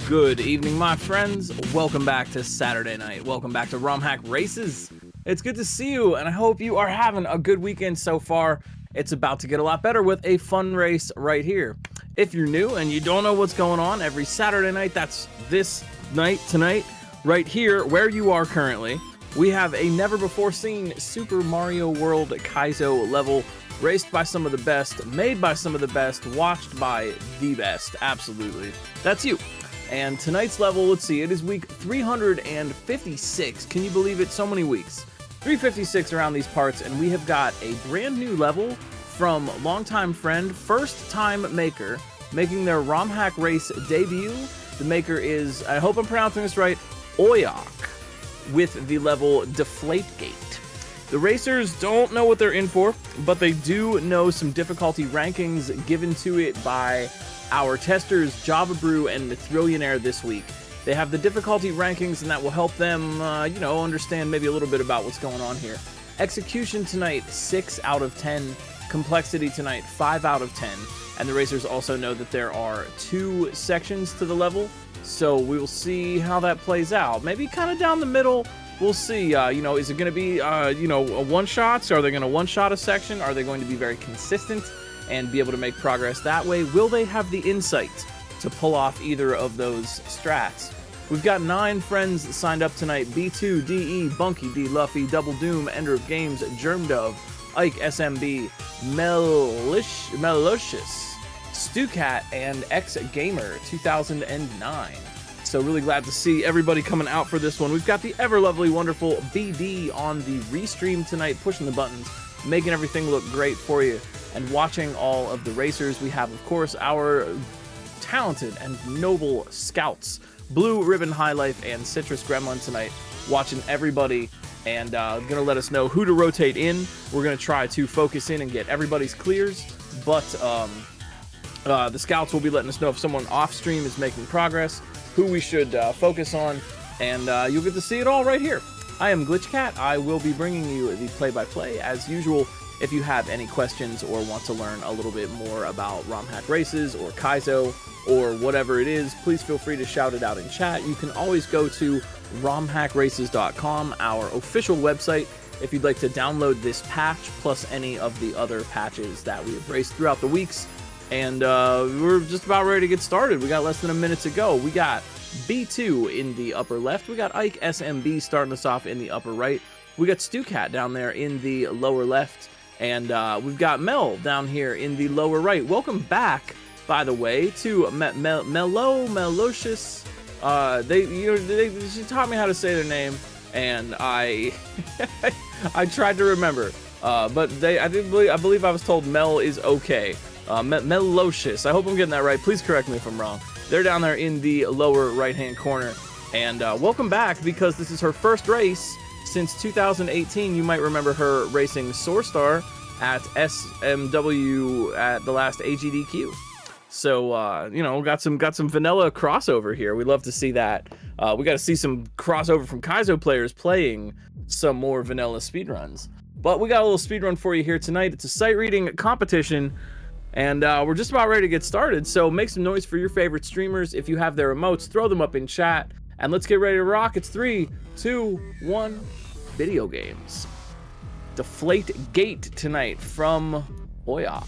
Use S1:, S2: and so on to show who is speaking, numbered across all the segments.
S1: Good evening, my friends. Welcome back to Saturday night. Welcome back to ROM Hack Races. It's good to see you, and I hope you are having a good weekend so far. It's about to get a lot better with a fun race right here. If you're new and you don't know what's going on, every Saturday night, that's this night, tonight, right here, where you are currently, we have a never-before-seen Super Mario World Kaizo level raced by some of the best, made by some of the best, watched by the best. Absolutely. That's you. And tonight's level, let's see, it is week 356. Can you believe it? So many weeks. 356 around these parts, and we have got a brand new level from longtime friend, first time maker, making their ROM Hack Race debut. The maker is, I hope I'm pronouncing this right, oyok, with the level Deflategate. The racers don't know what they're in for, but they do know some difficulty rankings given to it by our testers Java Brew and Thrillionaire this week. They have the difficulty rankings, and that will help them, understand maybe a little bit about what's going on here. Execution tonight, 6 out of 10. Complexity tonight, 5 out of 10. And the racers also know that there are 2 sections to the level, so we will see how that plays out. Maybe kind of down the middle. We'll see, is it going to be, a one-shots? Are they going to one-shot a section? Are they going to be very consistent and be able to make progress that way? Will they have the insight to pull off either of those strats? We've got 9 friends signed up tonight. B2, DE, Bunky, D, Luffy, Double Doom, Ender of Games, Germ Dove, Ike, SMB, Melocious, Stucat, and X Gamer 2009. So really glad to see everybody coming out for this one. We've got the ever lovely, wonderful BD on the restream tonight, pushing the buttons, making everything look great for you, and watching all of the racers. We have, of course, our talented and noble scouts, Blue Ribbon High Life and Citrus Gremlin tonight, watching everybody and gonna let us know who to rotate in. We're gonna try to focus in and get everybody's clears, but the scouts will be letting us know if someone off stream is making progress, who we should focus on, and you'll get to see it all right here. I am GlitchCat. I will be bringing you the play-by-play as usual. If you have any questions or want to learn a little bit more about ROM Hack Races or Kaizo or whatever it is, please feel free to shout it out in chat. You can always go to romhackraces.com, our official website, if you'd like to download this patch plus any of the other patches that we have raced throughout the weeks. And we're just about ready to get started. We got less than a minute to go. We got B2 in the upper left. We got Ike SMB starting us off in the upper right. We got Stucat down there in the lower left. And we've got Mel down here in the lower right. Welcome back, by the way, to Melocious. She taught me how to say their name, and I tried to remember. But I believe I was told Mel is okay. Melocious. I hope I'm getting that right. Please correct me if I'm wrong. They're down there in the lower right-hand corner. And welcome back, because this is her first race since 2018. You might remember her racing Soarstar at SMW at the last AGDQ. So, got some vanilla crossover here. We love to see that. We got to see some crossover from Kaizo players playing some more vanilla speedruns. But we got a little speedrun for you here tonight. It's a sight reading competition. And we're just about ready to get started, so make some noise for your favorite streamers. If you have their emotes, throw them up in chat, and let's get ready to rock. It's 3, 2, 1, video games. Deflategate tonight from oyok.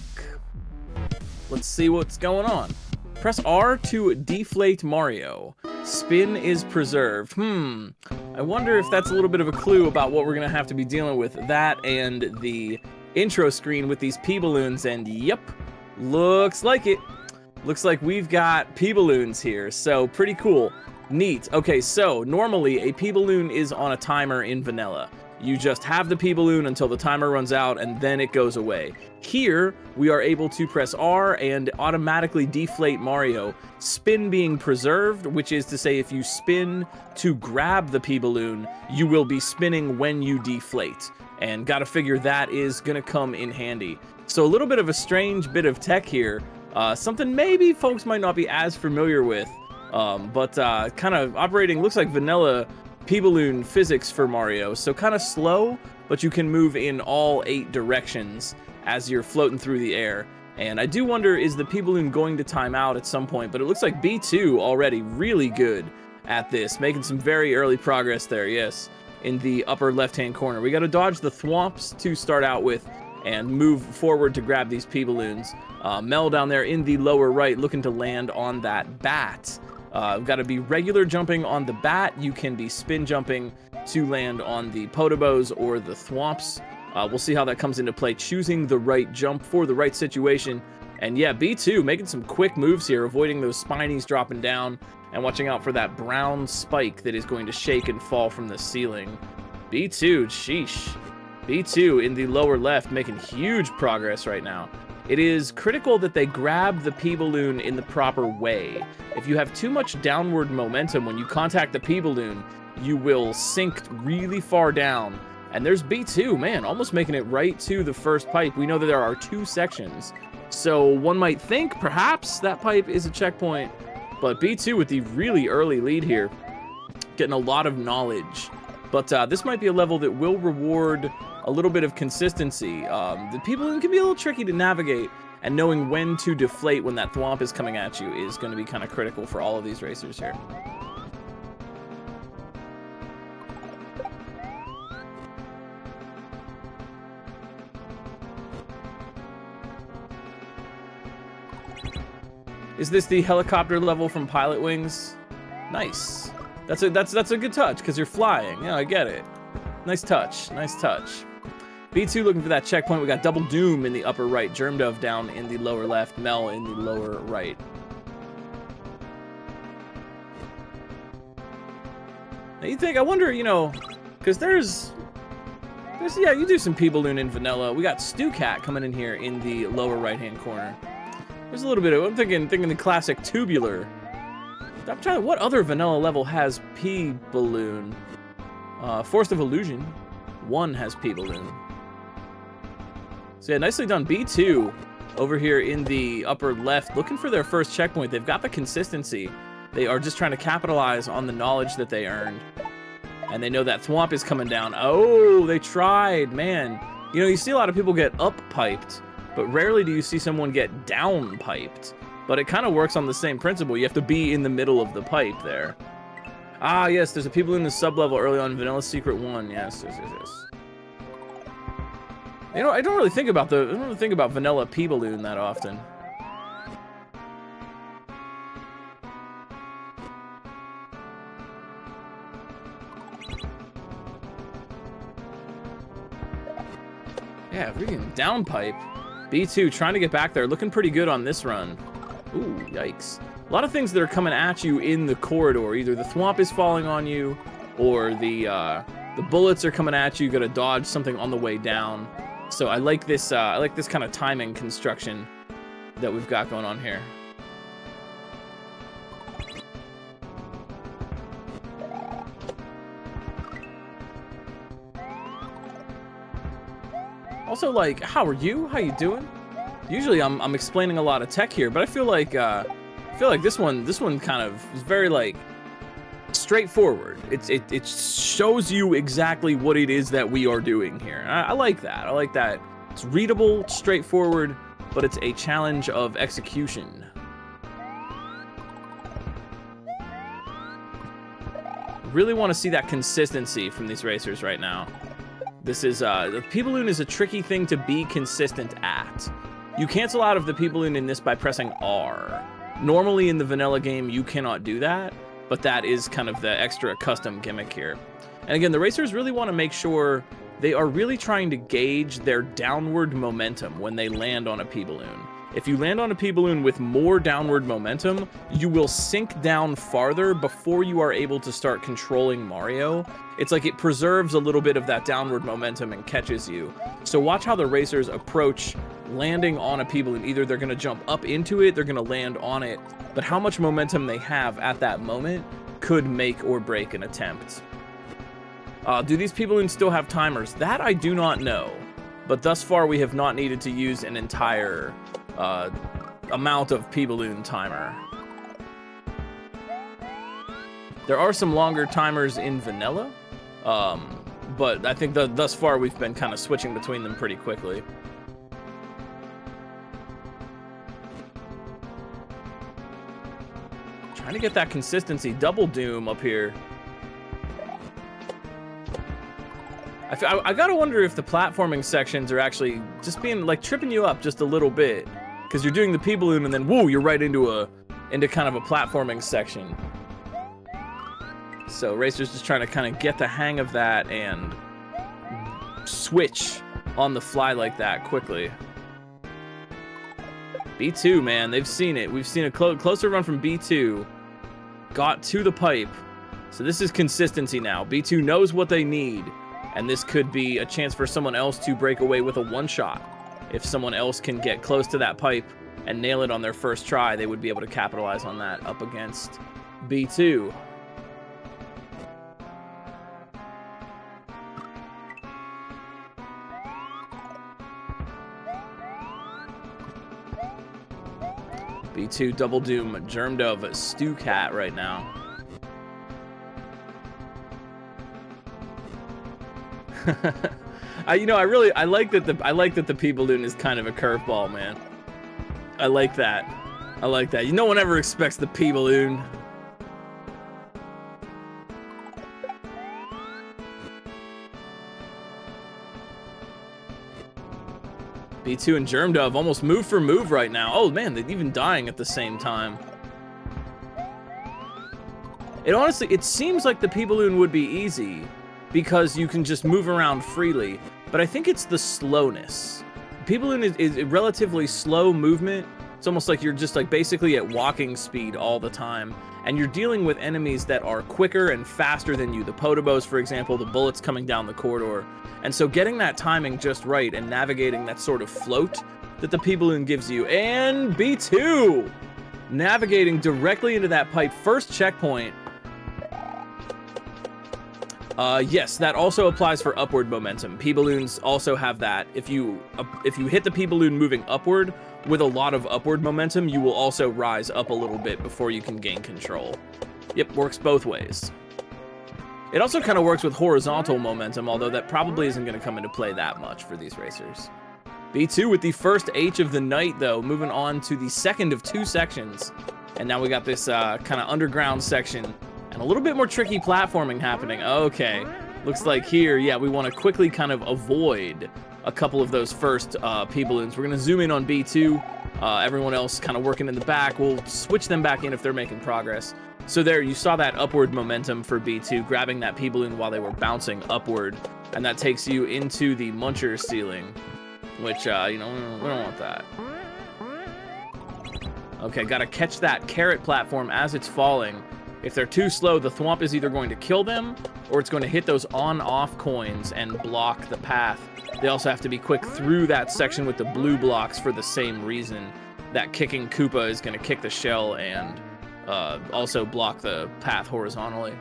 S1: Let's see what's going on. Press R to deflate Mario. Spin is preserved. I wonder if that's a little bit of a clue about what we're gonna have to be dealing with. That and the intro screen with these P-balloons, and yep. Looks like it. Looks like we've got P-balloons here, so pretty cool. Neat. Okay, so normally a P-balloon is on a timer in vanilla. You just have the P-balloon until the timer runs out, and then it goes away. Here, we are able to press R and automatically deflate Mario. Spin being preserved, which is to say if you spin to grab the P-balloon, you will be spinning when you deflate. And gotta figure that is gonna come in handy. So a little bit of a strange bit of tech here. Something maybe folks might not be as familiar with, but kind of operating, looks like vanilla P-balloon physics for Mario. So kind of slow, but you can move in all 8 directions as you're floating through the air. And I do wonder, is the P-Balloon going to time out at some point? But it looks like B2 already really good at this, making some very early progress there, yes, in the upper left-hand corner. We got to dodge the thwomps to start out with and move forward to grab these P-Balloons. Mel down there in the lower right looking to land on that bat. We've got to be regular jumping on the bat. You can be spin jumping to land on the Potobos or the thwomps. We'll see how that comes into play, choosing the right jump for the right situation. And yeah, B2 making some quick moves here, avoiding those spinies dropping down and watching out for that brown spike that is going to shake and fall from the ceiling. B2, sheesh. B2 in the lower left making huge progress right now. It is critical that they grab the P-Balloon in the proper way. If you have too much downward momentum when you contact the P-Balloon, you will sink really far down. And there's B2, man, almost making it right to the first pipe. We know that there are 2 sections. So one might think perhaps that pipe is a checkpoint, but B2 with the really early lead here, getting a lot of knowledge. But this might be a level that will reward a little bit of consistency. The P-Balloon can be a little tricky to navigate, and knowing when to deflate when that thwomp is coming at you is going to be kind of critical for all of these racers here. Is this the helicopter level from Pilot Wings? Nice. That's a good touch because you're flying. Yeah, I get it. Nice touch. Nice touch. B2 looking for that checkpoint. We got Double Doom in the upper right, Germ Dove down in the lower left, Mel in the lower right. Now you think, I wonder, you know, because there's yeah, you do some P-Balloon in vanilla. We got Stu Cat coming in here in the lower right-hand corner. There's a little bit of, I'm thinking the classic Tubular. I'm trying to, what other vanilla level has P-Balloon? Force of Illusion. 1 has P-Balloon. So yeah, nicely done. B2 over here in the upper left, looking for their first checkpoint. They've got the consistency. They are just trying to capitalize on the knowledge that they earned. And they know that thwomp is coming down. Oh, they tried, man. You know, you see a lot of people get up-piped, but rarely do you see someone get down-piped. But it kind of works on the same principle. You have to be in the middle of the pipe there. Ah, yes, there's a people in the sub-level early on, Vanilla Secret 1. Yes, yes, yes, yes. You know, I don't really think about vanilla P-Balloon that often. Yeah, freaking downpipe. B2 trying to get back there, looking pretty good on this run. Ooh, yikes. A lot of things that are coming at you in the corridor. Either the thwomp is falling on you, or the bullets are coming at you. You gotta dodge something on the way down. So I like this kind of timing construction that we've got going on here. Also, like, how are you? How you doing? Usually I'm explaining a lot of tech here, but I feel like this one kind of is very like straightforward. It shows you exactly what it is that we are doing here. I like that. I like that. It's readable, straightforward, but it's a challenge of execution. Really want to see that consistency from these racers right now. This is the P-Balloon is a tricky thing to be consistent at. You cancel out of the P-Balloon in this by pressing R. Normally in the vanilla game, you cannot do that, but that is kind of the extra custom gimmick here. And again, the racers really want to make sure they are really trying to gauge their downward momentum when they land on a P-Balloon. If you land on a P-Balloon with more downward momentum, you will sink down farther before you are able to start controlling Mario. It's like it preserves a little bit of that downward momentum and catches you. So watch how the racers approach landing on a P-Balloon. Either they're going to jump up into it, they're going to land on it, but how much momentum they have at that moment could make or break an attempt. Do these P-Balloons still have timers? That I do not know, but thus far we have not needed to use an entire amount of P-Balloon timer. There are some longer timers in vanilla, but I think thus far we've been kind of switching between them pretty quickly. Trying to get that consistency. Double Doom up here. I gotta wonder if the platforming sections are actually just being, like, tripping you up just a little bit. Because you're doing the P-Balloon and then, woo, you're right into kind of a platforming section. So Racer's just trying to kind of get the hang of that and switch on the fly like that quickly. B2, man, they've seen it. We've seen a closer run from B2. Got to the pipe. So this is consistency now. B2 knows what they need. And this could be a chance for someone else to break away with a one-shot. If someone else can get close to that pipe and nail it on their first try, they would be able to capitalize on that up against B2. B2 Double Doom Germ Dove Stew Cat right now. I like that the P-Balloon is kind of a curveball, man. I like that. I like that. No one ever expects the P-Balloon. B2 and Germ Dove almost move for move right now. Oh man, they're even dying at the same time. It seems like the P-Balloon would be easy because you can just move around freely, but I think it's the slowness. P-Balloon is a relatively slow movement. It's almost like you're just like basically at walking speed all the time, and you're dealing with enemies that are quicker and faster than you. The Potobos, for example, the bullets coming down the corridor. And so getting that timing just right and navigating that sort of float that the P-Balloon gives you. And B2 navigating directly into that pipe. First checkpoint. Yes, that also applies for upward momentum. P-Balloons also have that. If you hit the P-Balloon moving upward with a lot of upward momentum, you will also rise up a little bit before you can gain control. Yep, works both ways. It also kind of works with horizontal momentum, although that probably isn't going to come into play that much for these racers. B2 with the first H of the night, though, moving on to the second of two sections. And now we got this kind of underground section and a little bit more tricky platforming happening. Okay, looks like here, yeah, we want to quickly kind of avoid a couple of those first P-Balloons. We're going to zoom in on B2. Everyone else kind of working in the back. We'll switch them back in if they're making progress. So there, you saw that upward momentum for B2, grabbing that P-Balloon while they were bouncing upward. And that takes you into the Muncher ceiling, which, we don't want that. Okay, gotta catch that carrot platform as it's falling. If they're too slow, the thwomp is either going to kill them, or it's going to hit those on-off coins and block the path. They also have to be quick through that section with the blue blocks for the same reason. That kicking Koopa is going to kick the shell and also block the path horizontally.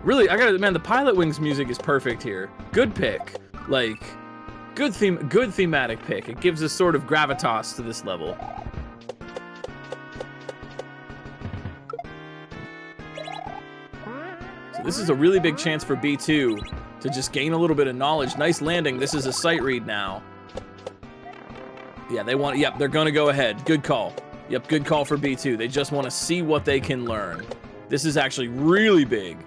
S1: Really, man, the Pilot Wings music is perfect here. Good pick. Like, good thematic pick. It gives us sort of gravitas to this level. So this is a really big chance for B2 to just gain a little bit of knowledge. Nice landing. This is a sight read now. Yeah, yep, they're gonna go ahead. Good call. Yep, good call for B2. They just want to see what they can learn. This is actually really big.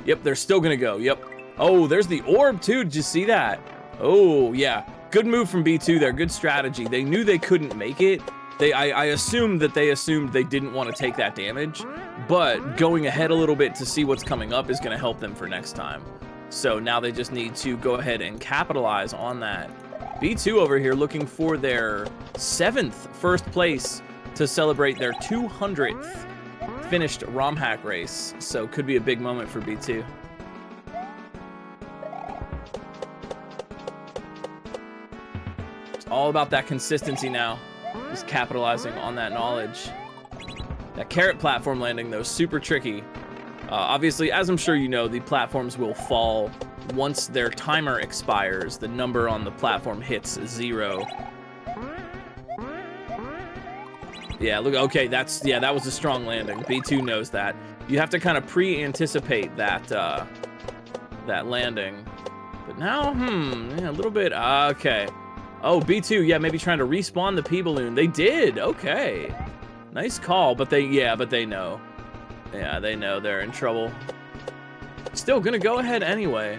S1: Yep, they're still gonna go. Yep. Oh, there's the orb too. Did you see that? Oh, yeah. Good move from B2 there. Good strategy. They knew they couldn't make it. I assumed that they assumed they didn't want to take that damage, but going ahead a little bit to see what's coming up is going to help them for next time. So now they just need to go ahead and capitalize on that. B2 over here looking for their 7th first place to celebrate their 200th finished ROM hack race. So could be a big moment for B2. It's all about that consistency now. Just capitalizing on that knowledge. That carrot platform landing, though, super tricky. Obviously, as I'm sure you know, the platforms will fall once their timer expires. The number on the platform hits 0. Yeah, look, okay, that was a strong landing. B2 knows that. You have to kind of pre-anticipate that, that landing. But now, yeah, a little bit, okay. Oh, B2, yeah, maybe trying to respawn the P-Balloon. They did, okay. Nice call, but they know. Yeah, they know they're in trouble. Still gonna go ahead anyway.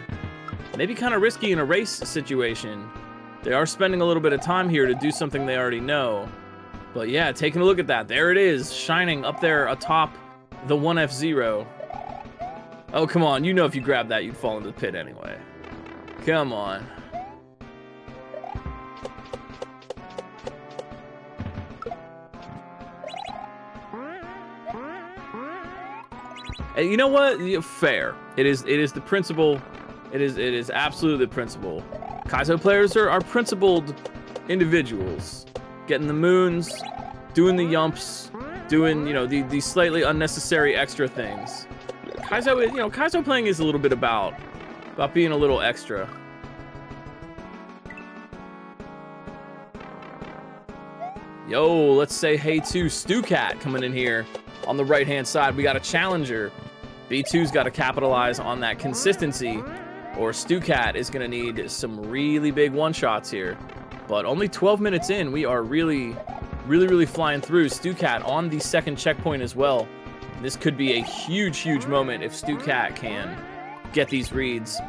S1: Maybe kind of risky in a race situation. They are spending a little bit of time here to do something they already know. But yeah, taking a look at that. There it is, shining up there atop the 1F0. Oh, come on. You know if you grab that, you'd fall into the pit anyway. Come on. And you know what? Fair. It is the principle. It is absolutely the principle. Kaizo players are principled individuals. Getting the moons, doing the yumps, doing, you know, these slightly unnecessary extra things. Kaizo, you know, Kaizo playing is a little bit about being a little extra. Yo, let's say hey to StuCat coming in here on the right-hand side. We got a challenger. B2's got to capitalize on that consistency, or StuCat is going to need some really big one-shots here. But only 12 minutes in, we are really flying through. StuCat on the second checkpoint as well. This could be a huge moment if StuCat can get these reads.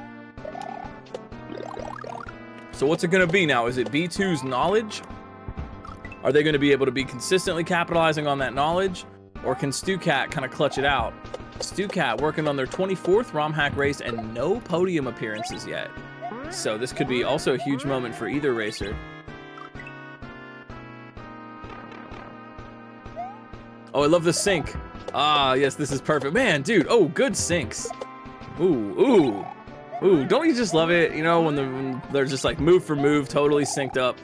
S1: So what's it going to be now? Is it B2's knowledge? Are they going to be able to be consistently capitalizing on that knowledge? Or can StuCat kind of clutch it out? StuCat working on their 24th ROM hack race and no podium appearances yet. So this could be also a huge moment for either racer. Oh, I love the sync. Ah, yes, this is perfect. Man, dude, oh, good syncs. Ooh, don't you just love it? You know, when they're just like move for move, totally synced up.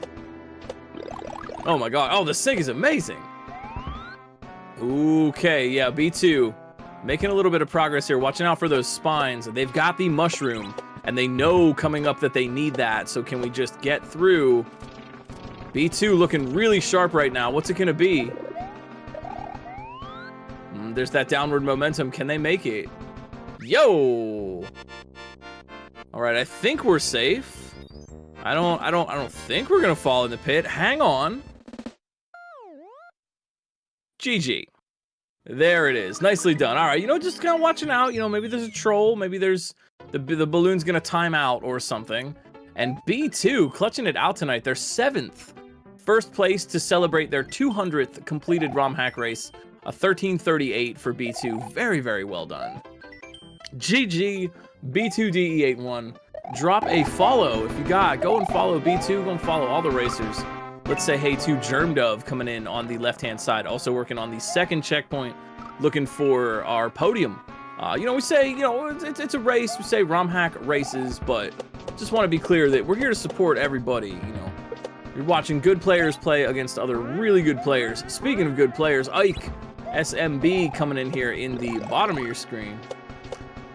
S1: Oh my god, oh, the sync is amazing. Okay, yeah, B2 making a little bit of progress here. Watching out for those spines. They've got the mushroom, and they know coming up that they need that. So can we just get through? B2 looking really sharp right now. What's it gonna be? There's that downward momentum. Can they make it? Yo! All right, I think we're safe. I don't think we're gonna fall in the pit. Hang on. GG. There it is. Nicely done. All right, you know, just kind of watching out. You know, maybe there's a troll. Maybe there's the balloon's gonna time out or something. And B2 clutching it out tonight. They're 7th. First place to celebrate their 200th completed ROM hack race. A 13:38 for B2. Very well done. GG, B2DE81. Drop a follow if you got. Go and follow B2. Go and follow all the racers. Let's say hey to Germdove coming in on the left-hand side. Also working on the second checkpoint. Looking for our podium. You know, we say, you know, it's a race. We say ROM hack races, but just want to be clear that we're here to support everybody, you know. You're watching good players play against other really good players. Speaking of good players, Ike SMB coming in here in the bottom of your screen.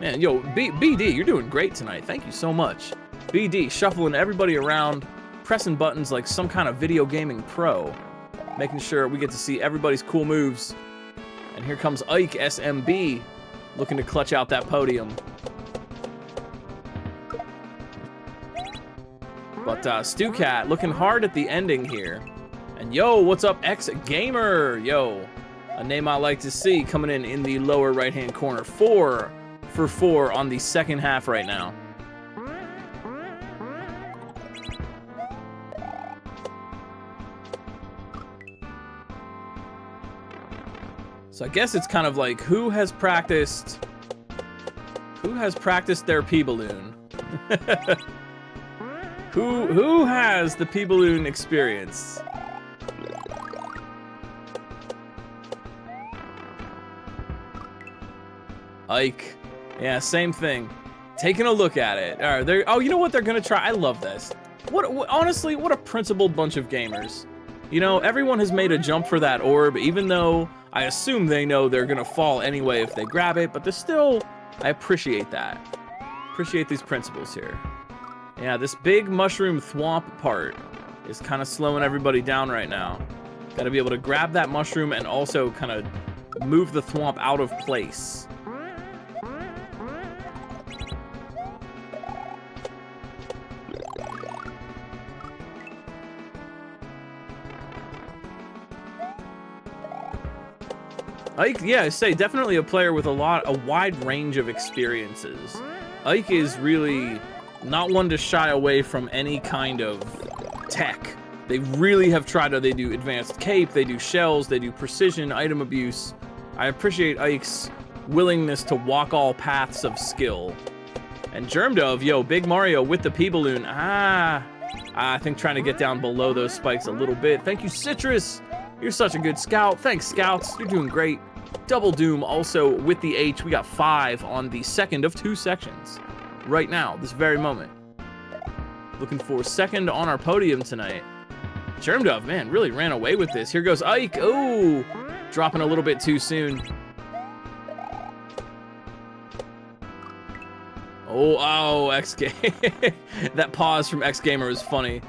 S1: Man, yo, BD, you're doing great tonight. Thank you so much. BD, shuffling everybody around, pressing buttons like some kind of video gaming pro, making sure we get to see everybody's cool moves. And here comes Ike SMB, looking to clutch out that podium. But StuCat looking hard at the ending here. And yo, what's up, X Gamer? Yo, a name I like to see coming in the lower right-hand corner. 4 for 4 on the second half right now. So I guess it's kind of like who has practiced their P-balloon? Who has the P-balloon experience? Ike. Yeah, same thing. Taking a look at it. All right, oh, you know what they're gonna try? I love this. Honestly, what a principled bunch of gamers. You know, everyone has made a jump for that orb, even though I assume they know they're gonna fall anyway if they grab it, but there's still, I appreciate that. Appreciate these principles here. Yeah, this big mushroom thwomp part is kind of slowing everybody down right now. Gotta be able to grab that mushroom and also kind of move the thwomp out of place. Ike, yeah, I say definitely a player with a wide range of experiences. Ike is really not one to shy away from any kind of tech. They really have tried to, they do advanced cape, they do shells, they do precision, item abuse. I appreciate Ike's willingness to walk all paths of skill. And Germdove, yo, Big Mario with the P-Balloon. I think trying to get down below those spikes a little bit. Thank you, Citrus. You're such a good scout. Thanks, scouts. You're doing great. Double Doom also with the H. We got 5 on the second of 2 sections. Right now, this very moment. Looking for second on our podium tonight. Germdove, man, really ran away with this. Here goes Ike. Oh, dropping a little bit too soon. Oh, XG. That pause from X Gamer was funny.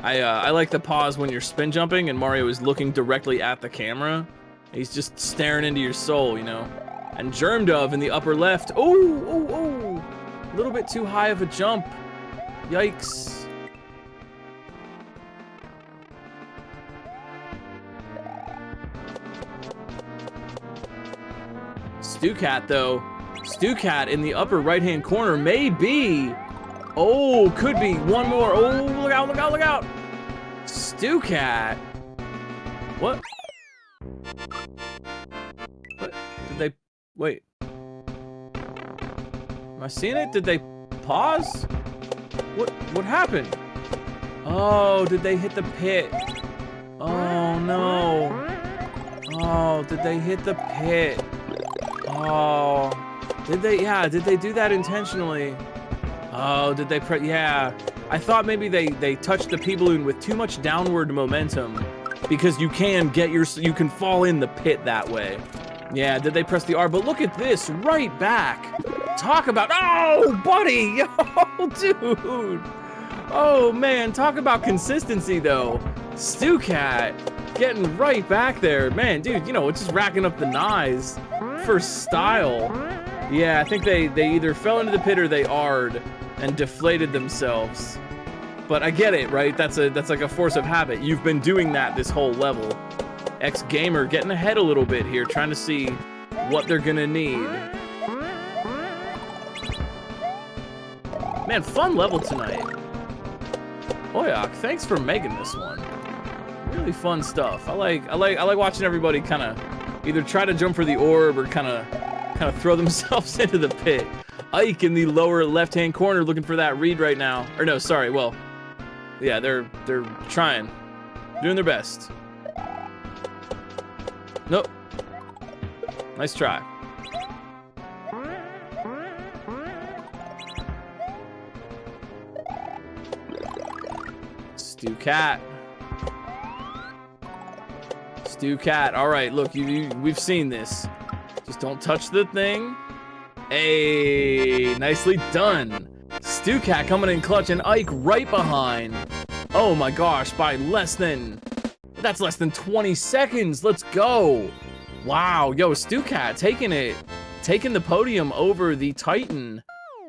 S1: I like the pause when you're spin jumping and Mario is looking directly at the camera. He's just staring into your soul, you know. And Germdove in the upper left. Oh. A little bit too high of a jump. Yikes. Stucat, though. Stucat in the upper right-hand corner, maybe. Oh, could be one more. Oh, look out, look out, look out. Stucat. What? What? Did they, wait. Am I seeing it? Did they pause? What happened? Oh, did they hit the pit? Oh, no. Oh, did they hit the pit? Oh, did they? Yeah, did they do that intentionally? Oh, did they? Yeah, I thought maybe they touched the P-Balloon with too much downward momentum because you can fall in the pit that way. Yeah, did they press the R? But look at this, right back. Talk about, oh, buddy, oh, dude. Oh man, talk about consistency though. Stucat getting right back there, man, dude. You know, it's just racking up the nines for style. Yeah, I think they either fell into the pit or they R'd and deflated themselves. But I get it, right? That's like a force of habit. You've been doing that this whole level. X Gamer getting ahead a little bit here, trying to see what they're gonna need. Man, fun level tonight. Oyok, thanks for making this one. Really fun stuff. I like watching everybody kind of either try to jump for the orb or kind of throw themselves into the pit. Ike in the lower left-hand corner looking for that read right now. Or no, sorry. Well, yeah, they're trying, doing their best. Nope. Nice try. Stucat. Stucat. All right, look, we've seen this. Just don't touch the thing. Hey, nicely done. Stucat coming in clutch and Ike right behind. Oh my gosh, by that's less than 20 seconds. Let's go. Wow, yo, Stucat taking the podium over the Titan.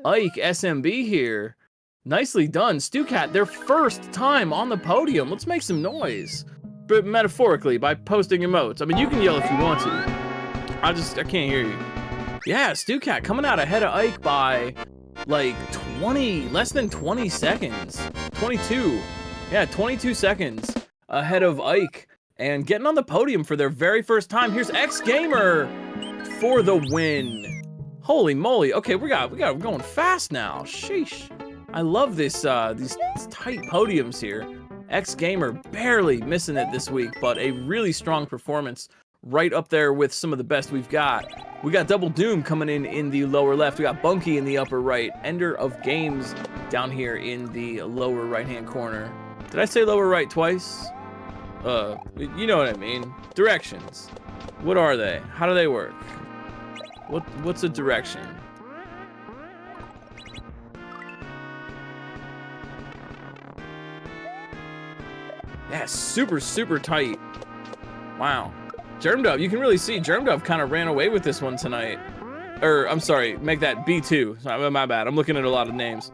S1: Ike SMB here. Nicely done. Stucat, their first time on the podium. Let's make some noise. But metaphorically, by posting emotes. I mean, you can yell if you want to. I can't hear you. Yeah, Stucat coming out ahead of Ike by like less than 20 seconds. 22. Yeah, 22 seconds ahead of Ike and getting on the podium for their very first time. Here's X Gamer for the win. Holy moly. Okay, we're going fast now. Sheesh. I love this these tight podiums here. X Gamer barely missing it this week, but a really strong performance right up there with some of the best we've got. We got Double Doom coming in the lower left. We got Bunky in the upper right. Ender of Games down here in the lower right-hand corner. Did I say lower right twice? You know what I mean. Directions. What are they? How do they work? What's a direction? Yeah, super, super tight. Wow. Germdove, you can really see Germdove kind of ran away with this one tonight. Or, I'm sorry, make that B2. Sorry, my bad. I'm looking at a lot of names.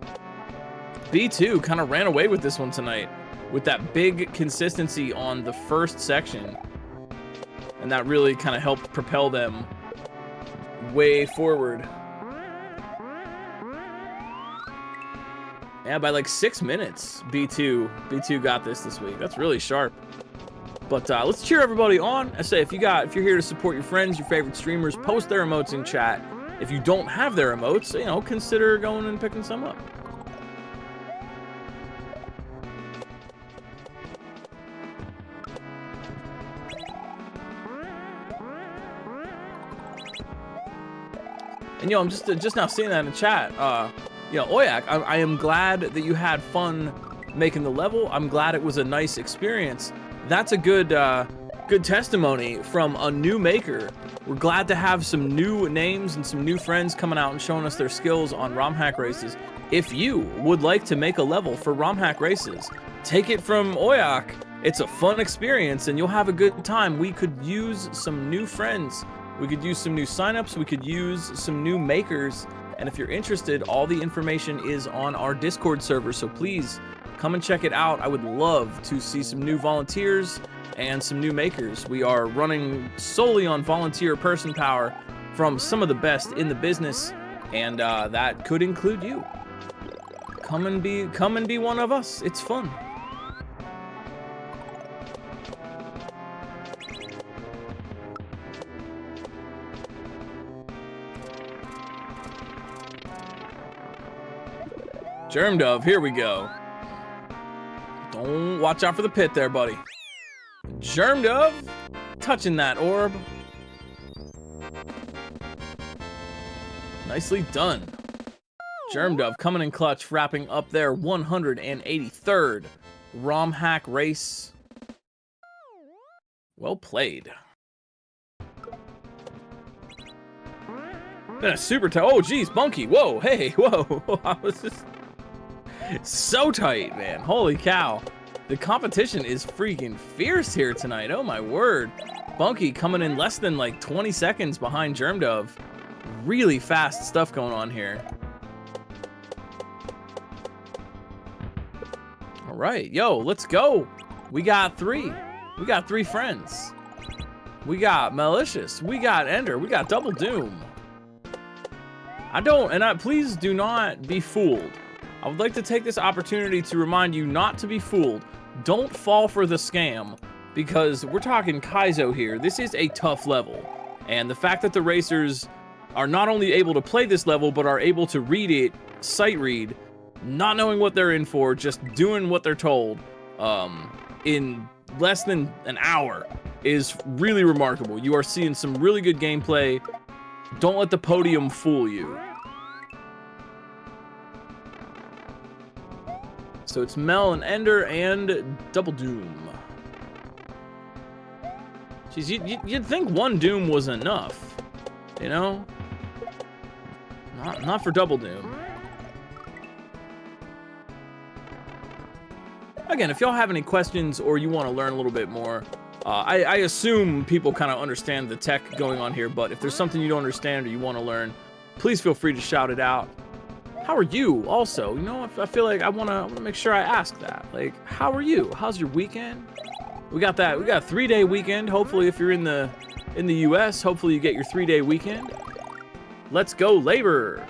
S1: B2 kind of ran away with this one tonight with that big consistency on the first section. and that really kind of helped propel them way forward. Yeah, by like 6 minutes, B2 got this week. That's really sharp. But let's cheer everybody on. I say, if you're here to support your friends, your favorite streamers, post their emotes in chat. If you don't have their emotes, you know, consider going and picking some up. And yo, I'm just now seeing that in chat. You know, Oyak, I am glad that you had fun making the level. I'm glad it was a nice experience. That's a good testimony from a new maker. We're glad to have some new names and some new friends coming out and showing us their skills on ROM hack races. If you would like to make a level for ROM hack races, take it from Oyak. It's a fun experience and you'll have a good time. We could use some new friends. We could use some new signups. We could use some new makers. And if you're interested, all the information is on our Discord server. So please come and check it out. I would love to see some new volunteers and some new makers. We are running solely on volunteer person power from some of the best in the business, and that could include you. Come and be one of us. It's fun. Germ Dove, here we go. Don't watch out for the pit there, buddy. Germ Dove, touching that orb. Nicely done. Germ Dove coming in clutch, wrapping up their 183rd ROM hack race. Well played. Been a super tight. Oh, geez, Bunky. Whoa, hey, whoa. I was just so tight, man. Holy cow. The competition is freaking fierce here tonight. Oh, my word. Bunky coming in less than like 20 seconds behind Germ Dove. Really fast stuff going on here. All right, yo, let's go. We got three. We got three friends. We got Malicious. We got Ender. We got Double Doom. Please do not be fooled. I would like to take this opportunity to remind you not to be fooled. Don't fall for the scam, because we're talking Kaizo here. This is a tough level, and the fact that the racers are not only able to play this level, but are able to read it, sight read, not knowing what they're in for, just doing what they're told, in less than an hour is really remarkable. You are seeing some really good gameplay. Don't let the podium fool you. So it's Mel and Ender and Double Doom. Jeez, you'd think one Doom was enough, you know? Not for Double Doom. Again, if y'all have any questions or you want to learn a little bit more, I assume people kind of understand the tech going on here, but if there's something you don't understand or you want to learn, please feel free to shout it out. How are you also? You know, I feel like I want to make sure I ask that. Like, how are you? How's your weekend? We got a 3-day weekend. Hopefully, if you're in the US, hopefully you get your 3-day weekend. Let's go, Labor.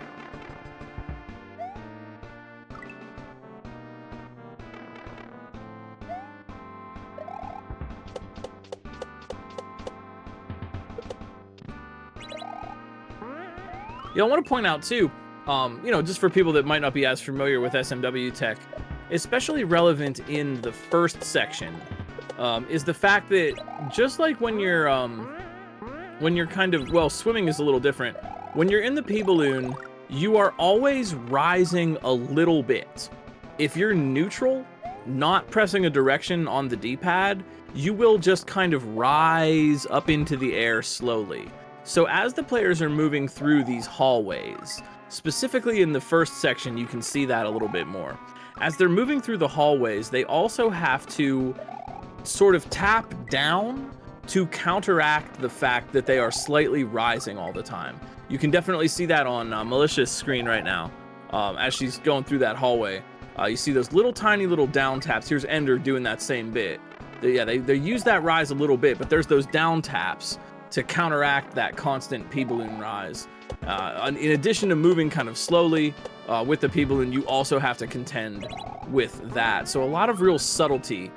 S1: Yeah, I want to point out too, you know, just for people that might not be as familiar with SMW tech, especially relevant in the first section, is the fact that just like when you're kind of, well, swimming is a little different. When you're in the P-balloon, you are always rising a little bit. If you're neutral, not pressing a direction on the D-pad, you will just kind of rise up into the air slowly. So as the players are moving through these hallways, specifically in the first section, you can see that a little bit more. As they're moving through the hallways, they also have to sort of tap down to counteract the fact that they are slightly rising all the time. You can definitely see that on Malicious' screen right now, as she's going through that hallway. You see those little tiny little down taps. Here's Ender doing that same bit. they use that rise a little bit, but there's those down taps to counteract that constant P-Balloon rise. In addition to moving kind of slowly with the P-Balloon, you also have to contend with that. So a lot of real subtlety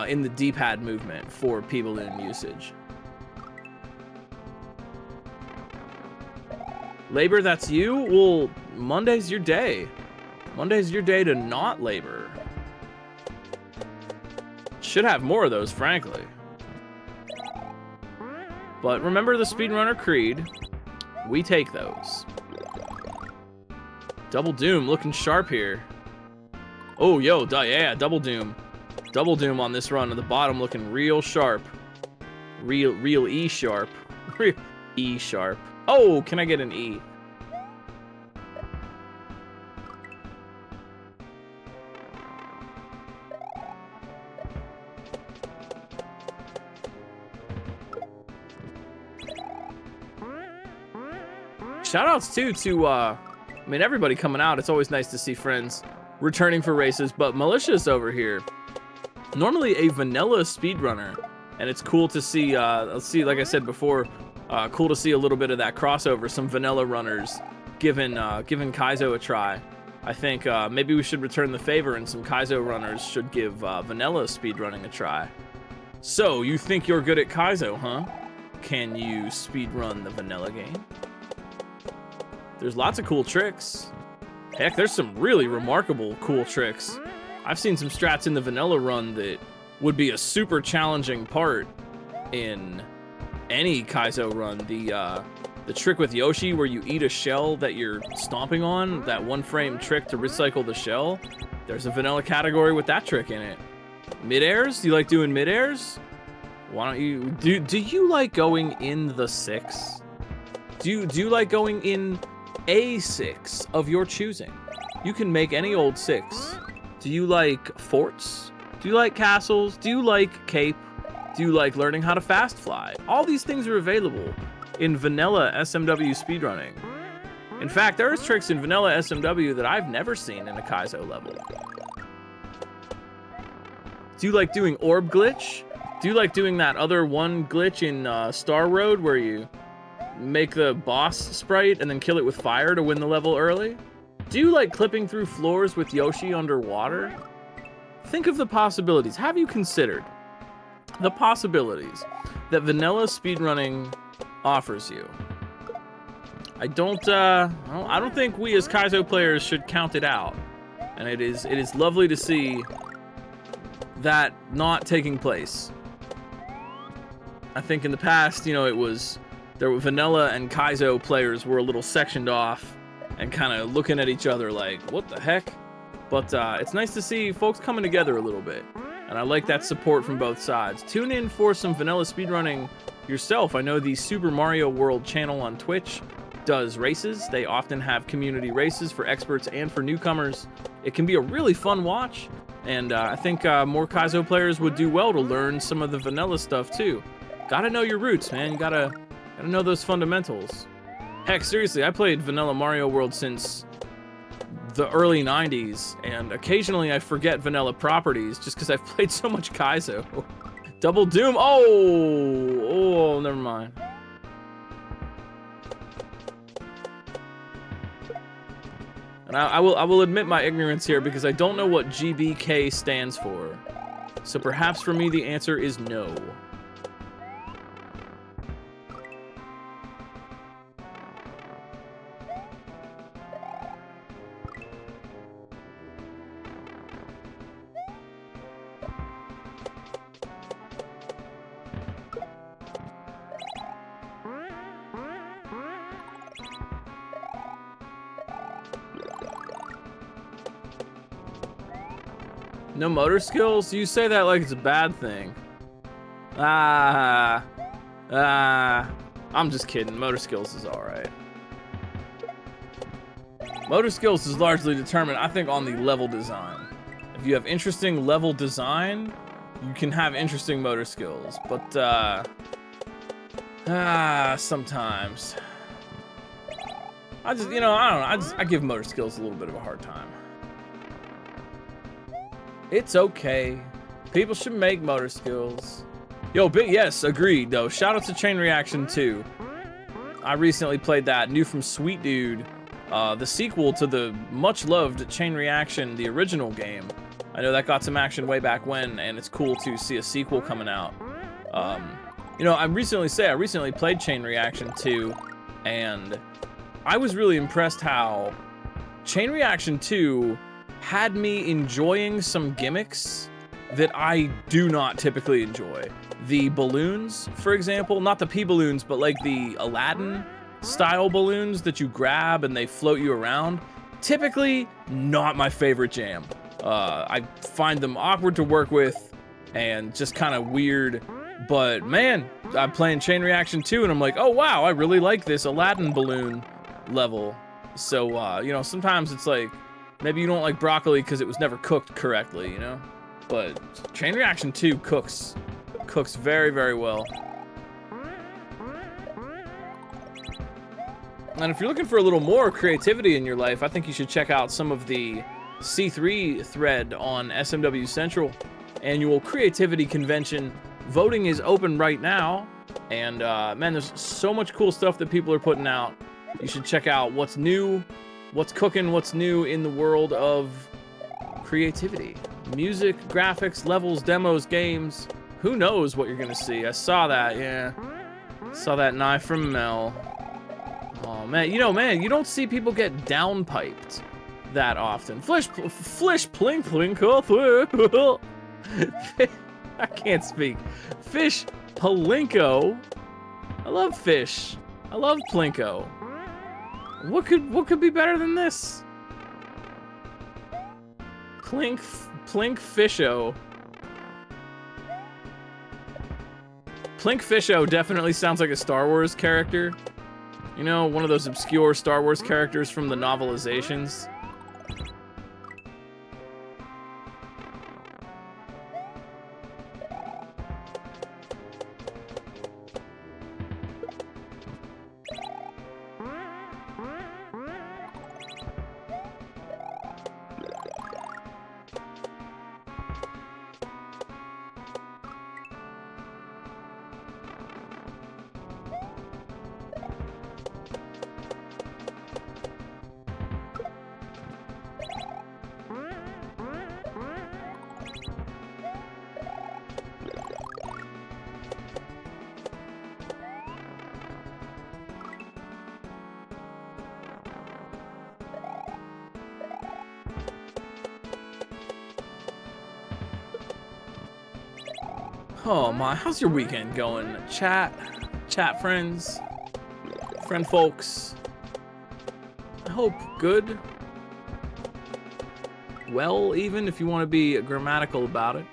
S1: in the D-pad movement for P-Balloon usage. Labor, that's you? Well, Monday's your day. Monday's your day to not labor. Should have more of those, frankly. But remember the Speedrunner Creed. We take those. Double Doom looking sharp here. Oh, yo, yeah, Double Doom. Double Doom on this run at the bottom looking real sharp. Real E sharp. E sharp. Oh, can I get an E? Shoutouts too to I mean, everybody coming out. It's always nice to see friends returning for races, but Malicious over here, normally a vanilla speedrunner, and it's cool to see, let's see, like I said before, cool to see a little bit of that crossover, some vanilla runners giving Kaizo a try. I think maybe we should return the favor and some Kaizo runners should give vanilla speedrunning a try. So, you think you're good at Kaizo, huh? Can you speedrun the vanilla game? There's lots of cool tricks. Heck, there's some really remarkable cool tricks. I've seen some strats in the vanilla run that would be a super challenging part in any Kaizo run. The trick with Yoshi where you eat a shell that you're stomping on, that one frame trick to recycle the shell, there's a vanilla category with that trick in it. Mid-airs? Do you like doing mid-airs? Why don't you... Do you like going in the 6? Do you like going in a 6 of your choosing? You can make any old 6. Do you like forts? Do you like castles? Do you like cape? Do you like learning how to fast fly? All these things are available in vanilla SMW speedrunning. In fact, there are tricks in vanilla SMW that I've never seen in a Kaizo level. Do you like doing orb glitch? Do you like doing that other one glitch in Star Road where you make the boss sprite and then kill it with fire to win the level early? Do you like clipping through floors with Yoshi underwater? Think of the possibilities. Have you considered the possibilities that vanilla speedrunning offers you? I don't think we as Kaizo players should count it out. And it is lovely to see that not taking place. I think in the past, you know, there were vanilla and Kaizo players were a little sectioned off and kind of looking at each other like, what the heck? But it's nice to see folks coming together a little bit. And I like that support from both sides. Tune in for some vanilla speedrunning yourself. I know the Super Mario World channel on Twitch does races. They often have community races for experts and for newcomers. It can be a really fun watch. And I think more Kaizo players would do well to learn some of the vanilla stuff too. Gotta know your roots, man. You gotta know those fundamentals. Heck, seriously, I played vanilla Mario World since the early 90s, and occasionally I forget vanilla properties just because I've played so much Kaizo. Double Doom. Oh, never mind. And I will admit my ignorance here because I don't know what GBK stands for. So perhaps for me the answer is no. No motor skills? You say that like it's a bad thing. I'm just kidding. Motor skills is alright. Motor skills is largely determined, I think, on the level design. If you have interesting level design, you can have interesting motor skills. But, sometimes. I just, you know, I don't know. I give motor skills a little bit of a hard time. It's okay. People should make motor skills. Yo, yes, agreed, though. Shout out to Chain Reaction 2. I recently played that, new from Sweet Dude, the sequel to the much-loved Chain Reaction, the original game. I know that got some action way back when, and it's cool to see a sequel coming out. You know, I recently played Chain Reaction 2, and I was really impressed how Chain Reaction 2 had me enjoying some gimmicks that I do not typically enjoy. The balloons, for example, not the pea balloons, but like the Aladdin style balloons that you grab and they float you around. Typically not my favorite jam. I find them awkward to work with and just kind of weird. But man, I'm playing Chain Reaction 2 and I'm like, oh wow, I really like this Aladdin balloon level. So, you know, sometimes it's like, maybe you don't like broccoli because it was never cooked correctly, you know? But Chain Reaction 2 cooks very, very well. And if you're looking for a little more creativity in your life, I think you should check out some of the C3 thread on SMW Central annual creativity convention. Voting is open right now, and man, there's so much cool stuff that people are putting out. You should check out what's new, what's cooking, what's new in the world of creativity. Music, graphics, levels, demos, games. Who knows what you're gonna see? I saw that, yeah. Saw that knife from Mel. Oh man, you know, man, you don't see people get downpiped that often. Flish plink plinko. I can't speak. Fish Palinko. I love fish. I love Plinko. What could be better than this? Plink Fisho. Plink Fisho definitely sounds like a Star Wars character. You know, one of those obscure Star Wars characters from the novelizations. Oh my, how's your weekend going? Chat friends, friend folks. I hope good. Well, even if you want to be grammatical about it.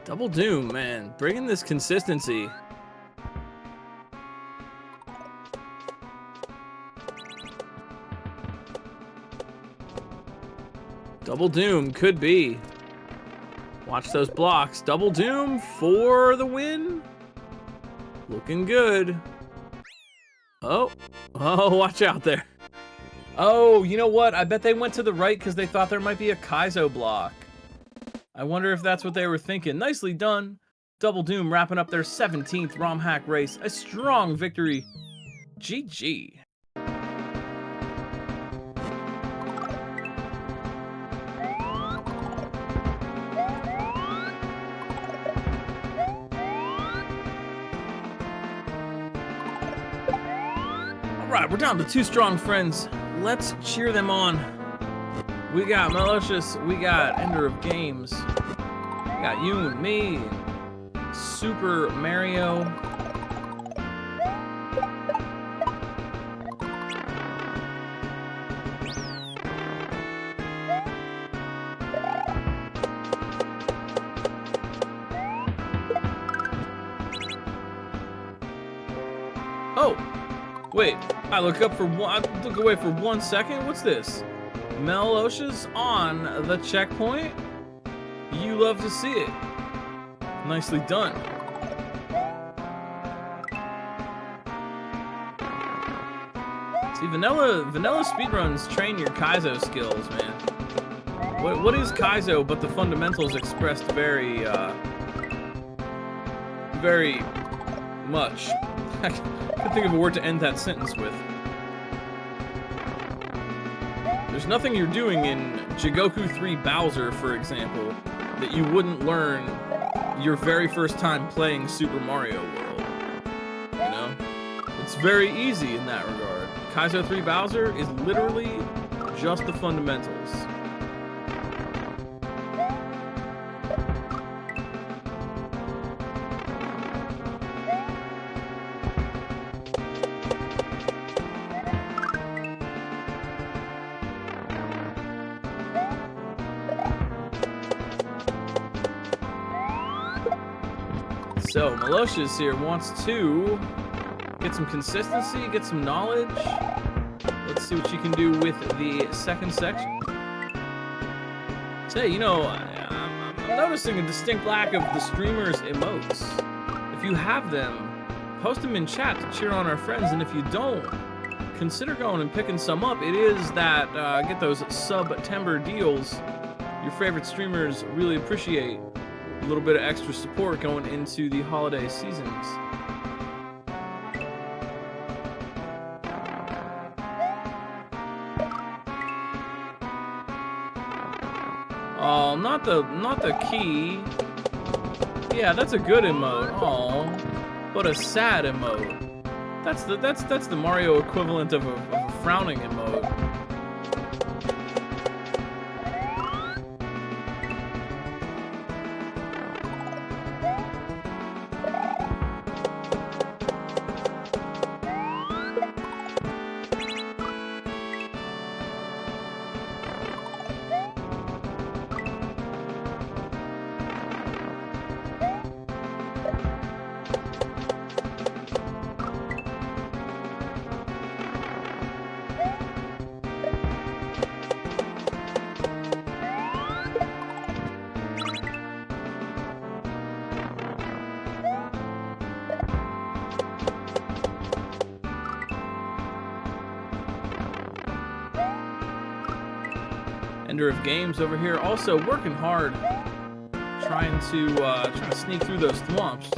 S1: Double Doom, man, bringing this consistency. Double Doom could be. Watch those blocks. Double Doom for the win. Looking good. Oh, watch out there. Oh, you know what? I bet they went to the right because they thought there might be a Kaizo block. I wonder if that's what they were thinking. Nicely done. Double Doom wrapping up their 17th ROM hack race. A strong victory. GG. Alright, we're down to 2 strong friends. Let's cheer them on. We got Malicious, we got Ender of Games, we got you and me, Super Mario. Oh, wait. I look away for 1 second. What's this? Melosha's on the checkpoint. You love to see it. Nicely done. See, vanilla speedruns train your Kaizo skills, man. What is Kaizo but the fundamentals expressed very much? I can't think of a word to end that sentence with. There's nothing you're doing in Jigoku 3 Bowser, for example, that you wouldn't learn your very first time playing Super Mario World. You know? It's very easy in that regard. Kaizo 3 Bowser is literally just the fundamentals. So, Malocious here wants to get some consistency, get some knowledge. Let's see what she can do with the second section. Say, you know, I'm noticing a distinct lack of the streamers' emotes. If you have them, post them in chat to cheer on our friends, and if you don't, consider going and picking some up. It is that, get those September deals your favorite streamers really appreciate. A little bit of extra support going into the holiday seasons. Oh, not the key. Yeah, that's a good emote. Oh, but a sad emote. That's the Mario equivalent of a frowning emote. Ender of Games over here, also working hard, trying to sneak through those thwomps.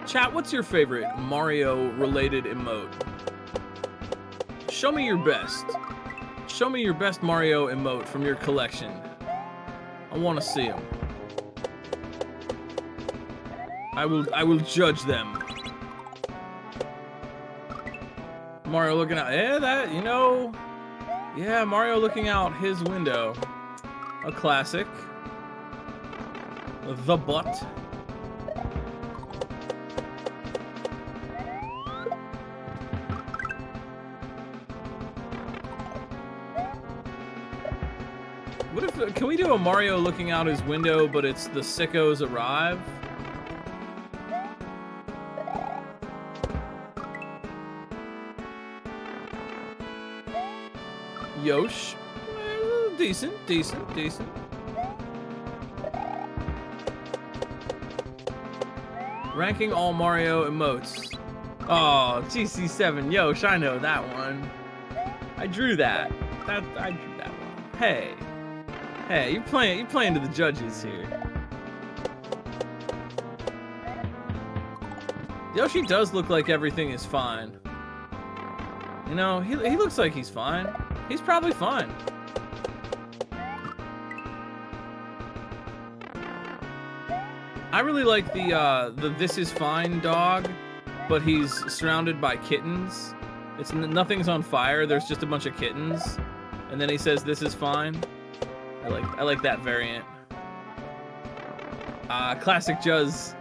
S1: Chat, what's your favorite Mario-related emote? Show me your best. Show me your best Mario emote from your collection. I want to see them. I will judge them. Mario looking out. Yeah, that, you know. Yeah, Mario looking out his window. A classic. The butt. What if, can we do a Mario looking out his window, but it's the sickos arrive? Yosh. Decent. Ranking all Mario emotes. Oh, GC7 Yosh, I know that one. I drew that. I drew that one. Hey, you're playing to the judges here. Yoshi does look like everything is fine. You know, he looks like he's fine. He's probably fine. I really like the This Is Fine dog, but he's surrounded by kittens. It's nothing's on fire. There's just a bunch of kittens, and then he says, "This is fine." I like that variant. Classic Juzz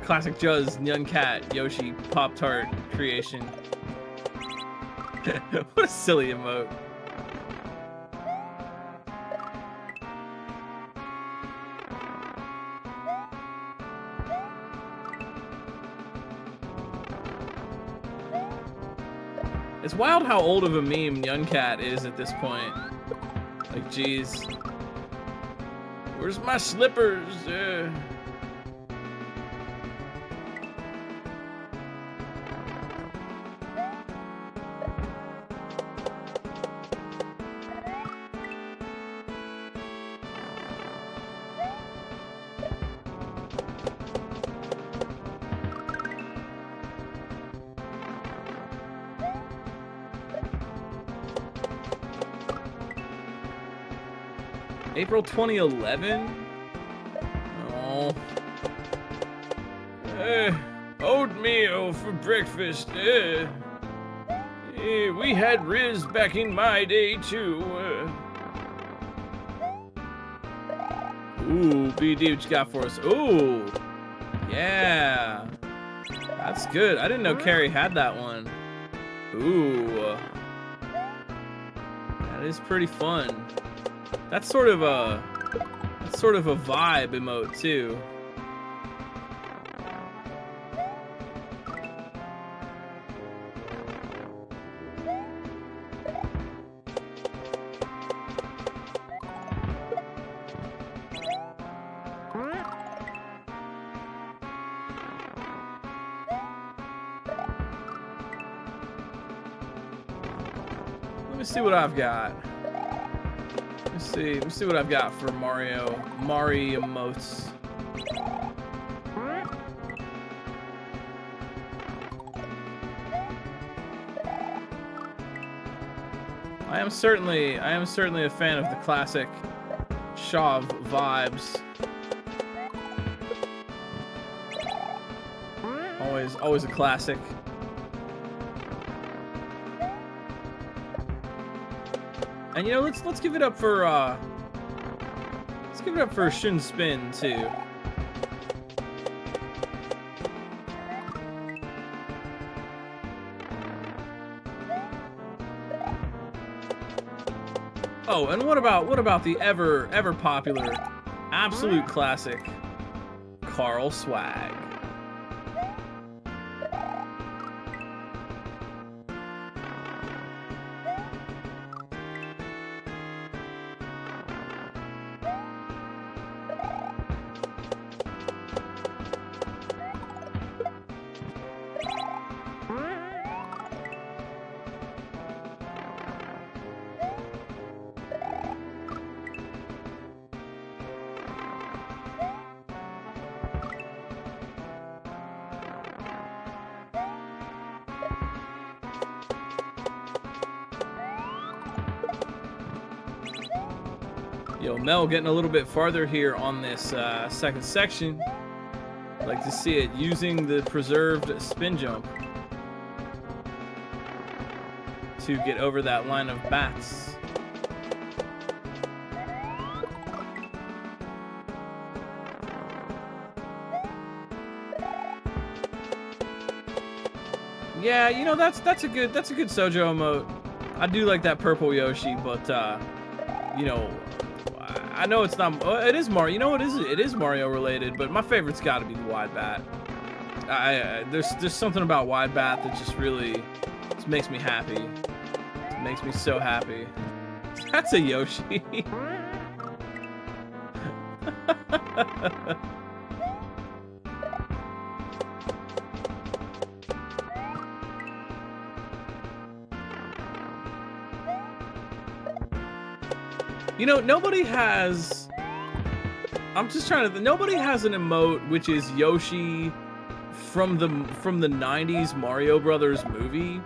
S1: Nyan Cat Yoshi Pop-Tart creation. What a silly emote. It's wild how old of a meme Nyan Cat is at this point. Like, geez. Where's my slippers? April 2011? Oh. Oatmeal for breakfast. We had Riz back in my day, too. Ooh, BD, what you got for us? Ooh. Yeah. That's good. I didn't know Carrie had that one. Ooh. That is pretty fun. That's sort of a vibe emote too. Let me see what I've got. Let me see what I've got for Mario emotes. I am certainly a fan of the classic Shaw vibes. Always a classic. And you know, let's give it up for Shun Spin too. Oh, and what about the ever popular, absolute classic, Carl Swag? Yo, Mel getting a little bit farther here on this second section. I'd like to see it using the preserved spin jump to get over that line of bats. Yeah, you know, that's a good Sojo emote. I do like that purple Yoshi, but you know, I know it's not. It is Mario. You know, it is Mario related, but my favorite's got to be the wide bat. There's something about wide bat that just really makes me happy. It makes me so happy. That's a Yoshi. You know, nobody has an emote which is Yoshi from the 90s Mario Brothers movie.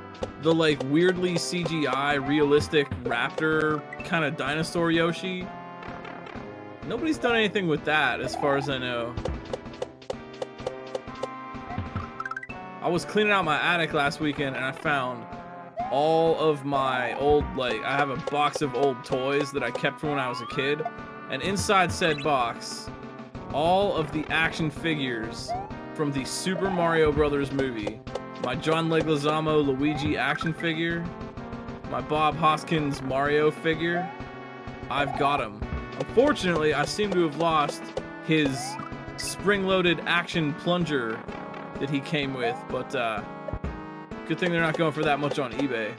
S1: The like weirdly CGI realistic raptor kind of dinosaur Yoshi. Nobody's done anything with that as far as I know. I was cleaning out my attic last weekend and I found all of my old, like, I have a box of old toys that I kept from when I was a kid, and inside said box all of the action figures from the Super Mario Brothers movie. My John Leguizamo Luigi action figure, my Bob Hoskins Mario figure. I've got him. Unfortunately, I seem to have lost his spring-loaded action plunger that he came with, but good thing they're not going for that much on eBay.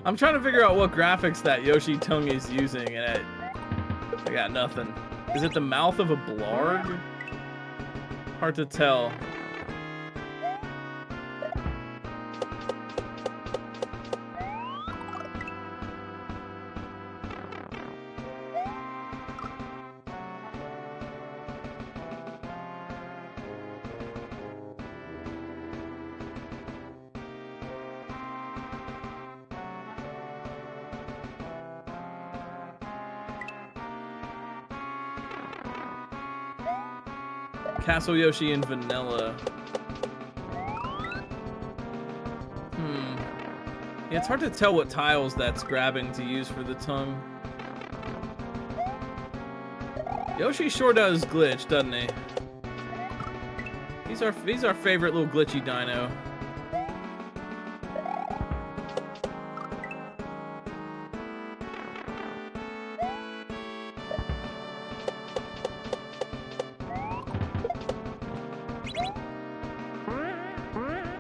S1: I'm trying to figure out what graphics that Yoshi tongue is using, and I got nothing. Is it the mouth of a blarg? Hard to tell. Castle Yoshi and vanilla. Yeah, it's hard to tell what tiles that's grabbing to use for the tongue. Yoshi sure does glitch, doesn't he? He's our favorite little glitchy dino.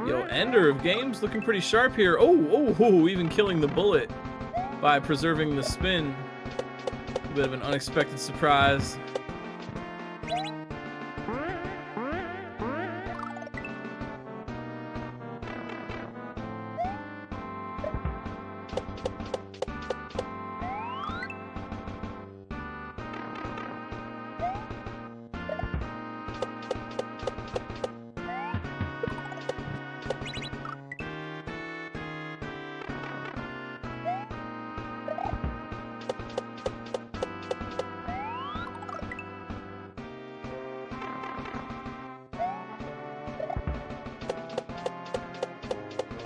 S1: Yo, Ender of Games looking pretty sharp here. Oh, even killing the bullet by preserving the spin. A bit of an unexpected surprise.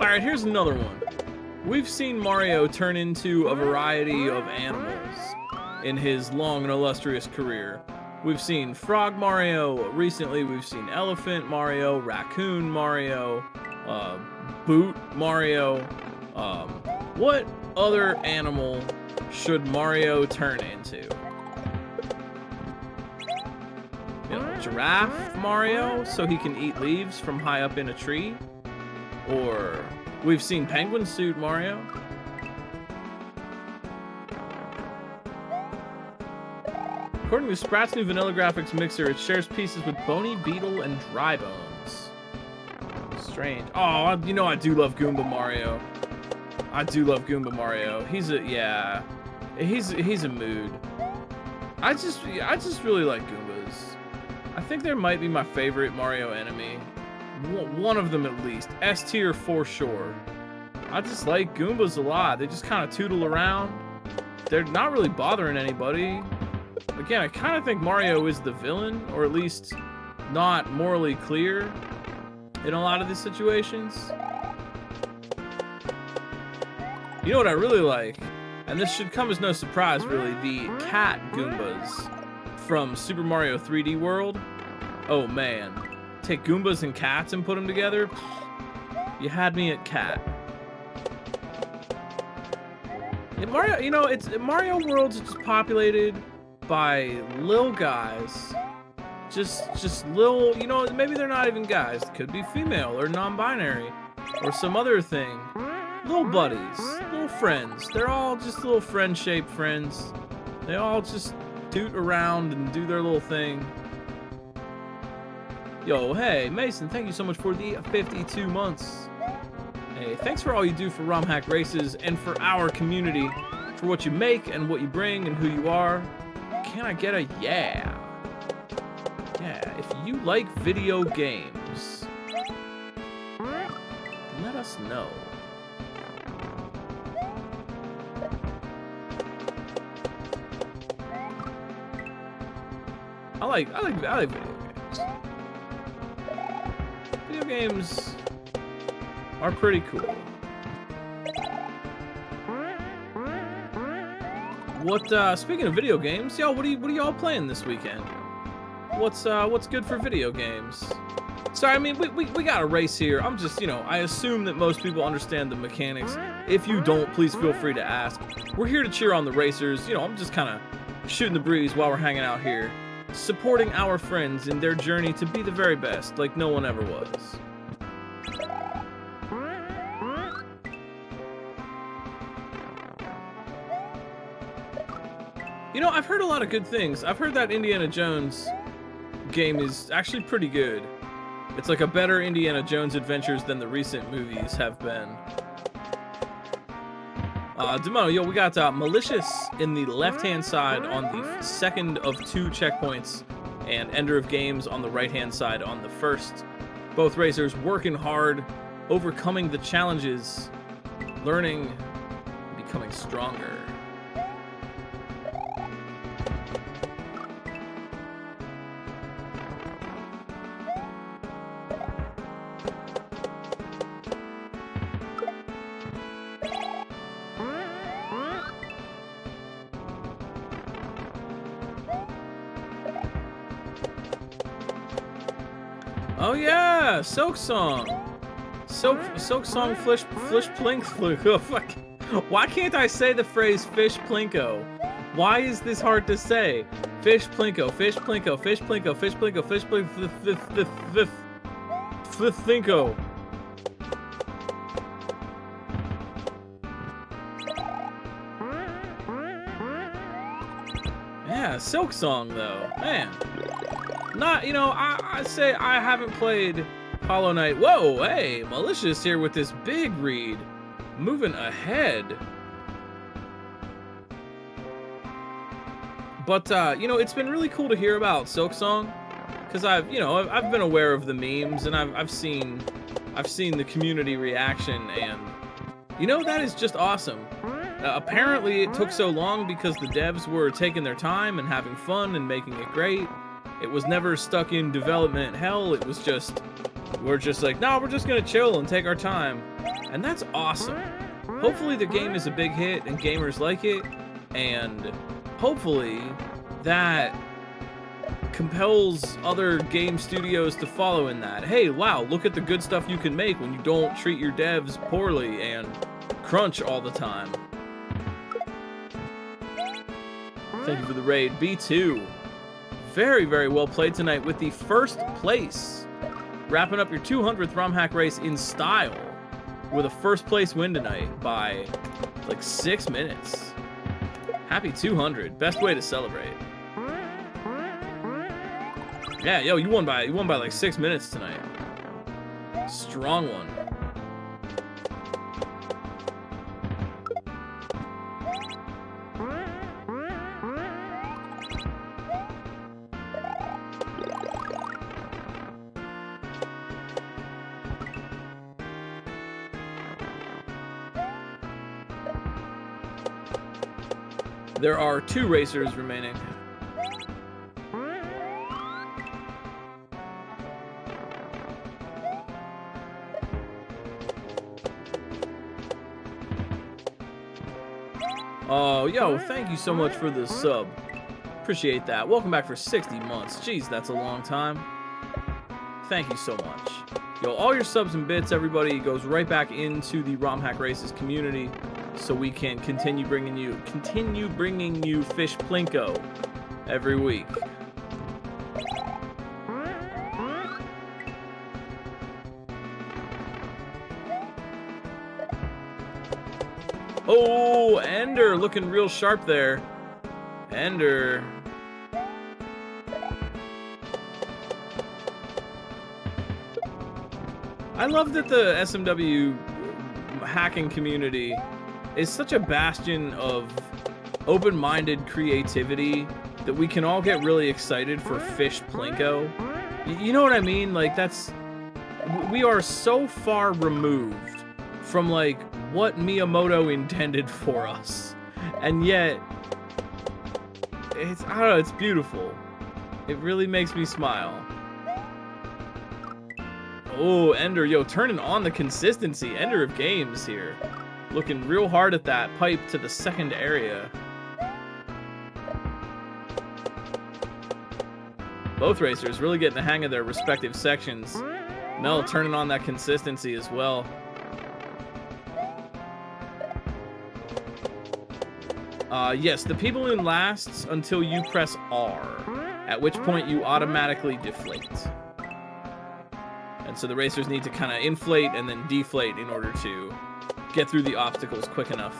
S1: Alright, here's another one. We've seen Mario turn into a variety of animals in his long and illustrious career. We've seen Frog Mario, recently we've seen Elephant Mario, Raccoon Mario, Boot Mario. What other animal should Mario turn into? You know, Giraffe Mario, so he can eat leaves from high up in a tree? Or we've seen Penguin Suit Mario. According to Sprat's new vanilla graphics mixer, it shares pieces with Bony Beetle and Dry Bones. Strange. Oh, you know I do love Goomba Mario. I do love Goomba Mario. He's a mood. I just really like Goombas. I think they might be my favorite Mario enemy. One of them at least. S tier for sure. I just like Goombas a lot. They just kind of tootle around. They're not really bothering anybody. Again, I kind of think Mario is the villain, or at least not morally clear in a lot of these situations. You know what I really like? And this should come as no surprise, really. The cat Goombas from Super Mario 3D World. Oh, man. Take Goombas and cats and put them together. You had me at cat. Yeah, Mario, you know, Mario World's just populated by little guys. Just little, you know, maybe they're not even guys. Could be female or non-binary or some other thing. Little buddies, little friends. They're all just little friend-shaped friends. They all just toot around and do their little thing. Yo, hey, Mason, thank you so much for the 52 months. Hey, thanks for all you do for ROM Hack Races and for our community, for what you make and what you bring and who you are. Can I get a yeah? Yeah. if you like video games, let us know. I like video games. Video games are pretty cool. Speaking of video games, y'all, what are y'all playing this weekend? What's good for video games? Sorry, I mean, we got a race here. I'm just, I assume that most people understand the mechanics. If you don't, please feel free to ask. We're here to cheer on the racers. I'm just kind of shooting the breeze while we're hanging out here, supporting our friends in their journey to be the very best, like no one ever was. I've heard a lot of good things. I've heard that Indiana Jones game is actually pretty good. It's like a better Indiana Jones adventures than the recent movies have been. Demono, yo, we got Malicious in the left-hand side on the second of 2 checkpoints, and Ender of Games on the right-hand side on the first. Both racers working hard, overcoming the challenges, learning, becoming stronger. Oh yeah, Silk Song. Silk Song Flish Plink. Oh, fuck. Why can't I say the phrase Fish Plinko? Why is this hard to say? Fish Plinko, Fish Plinko, Fish Plinko, Fish Plinko, Fish Plinko, Plinko. Yeah, Silk Song though, man. Not, I say I haven't played Hollow Knight. Whoa, hey, Malicious here with this big read. Moving ahead. But, it's been really cool to hear about Silk Song. Because I've been aware of the memes, and I've seen the community reaction, and, that is just awesome. Apparently it took so long because the devs were taking their time and having fun and making it great. It was never stuck in development hell. It was just, we're just like, no, we're just gonna chill and take our time. And that's awesome. Hopefully the game is a big hit and gamers like it. And hopefully that compels other game studios to follow in that. Hey, wow, look at the good stuff you can make when you don't treat your devs poorly and crunch all the time. Thank you for the raid. B2. Very, very well played tonight with the first place. Wrapping up your 200th ROM hack race in style with a first place win tonight by like 6 minutes. Happy 200. Best way to celebrate. Yeah, yo, you won by like 6 minutes tonight. Strong one. There are 2 racers remaining. Oh, yo, thank you so much for the sub. Appreciate that. Welcome back for 60 months. Jeez, that's a long time. Thank you so much. Yo, all your subs and bits, everybody, goes right back into the ROM Hack Races community, so we can continue bringing you Fish Plinko every week. Oh, Ender looking real sharp there. Ender. I love that the SMW hacking community is such a bastion of open-minded creativity that we can all get really excited for Fish Plinko. You know what I mean? Like, that's... We are so far removed from, like, what Miyamoto intended for us. And yet... It's... I don't know, it's beautiful. It really makes me smile. Oh, Ender, yo, turning on the consistency. Ender of games here. Looking real hard at that pipe to the second area. Both racers really getting the hang of their respective sections. Mel turning on that consistency as well. Yes, the P balloon lasts until you press R, at which point you automatically deflate. And so the racers need to kind of inflate and then deflate in order to get through the obstacles quick enough.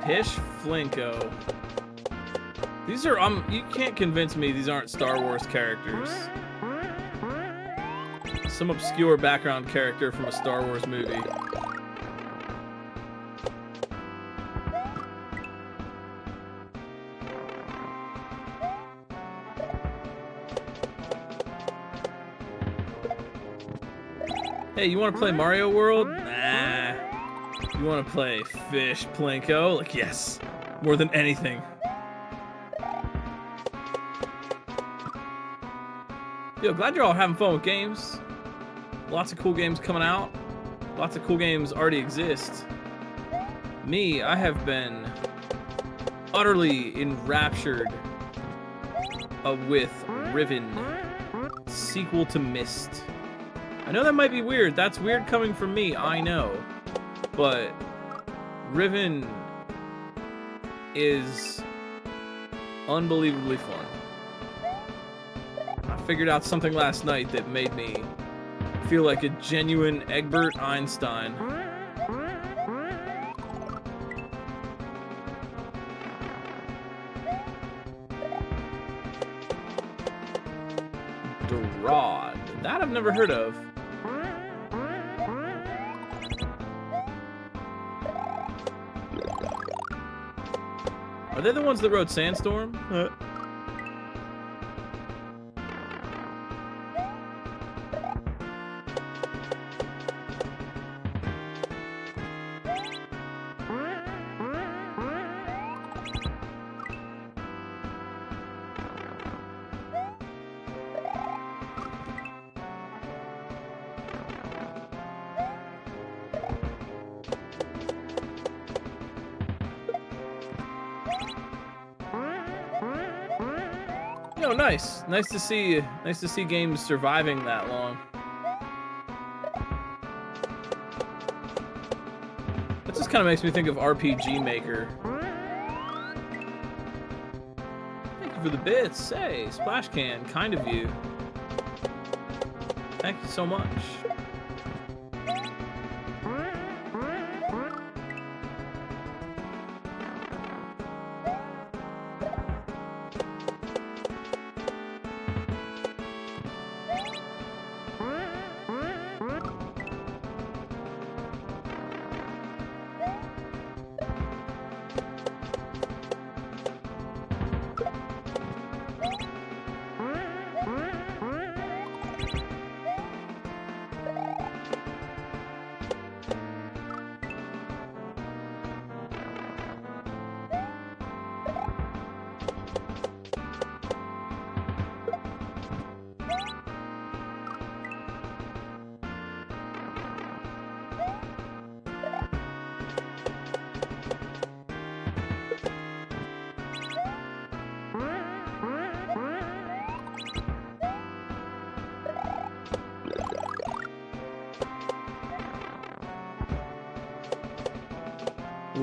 S1: Pish Flinko. These are, you can't convince me these aren't Star Wars characters. Some obscure background character from a Star Wars movie. Hey, you want to play Mario World? Nah. You want to play Fish Plinko? Like, yes. More than anything. Yo, glad you're all having fun with games. Lots of cool games coming out. Lots of cool games already exist. Me, I have been utterly enraptured with Riven, sequel to Myst. I know that might be weird. That's weird coming from me, I know. But Riven is unbelievably fun. I figured out something last night that made me feel like a genuine Egbert Einstein. Dorad. That I've never heard of. Are they the ones that wrote Sandstorm? Oh, nice. Nice to see games surviving that long. That just kind of makes me think of RPG Maker. Thank you for the bits. Hey, Splash Can, kind of you. Thank you so much.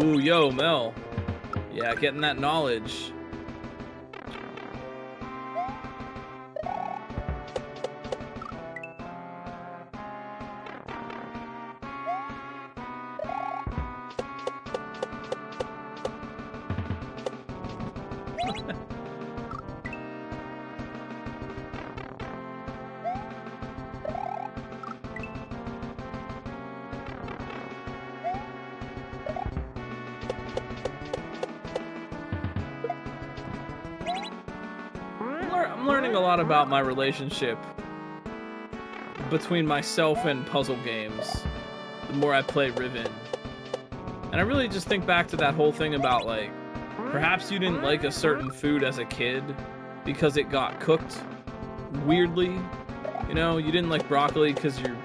S1: Ooh, yo, Mel. Yeah, getting that knowledge. I'm learning a lot about my relationship between myself and puzzle games the more I play Riven. And I really just think back to that whole thing about, like, perhaps you didn't like a certain food as a kid because it got cooked weirdly. You know, you didn't like broccoli because your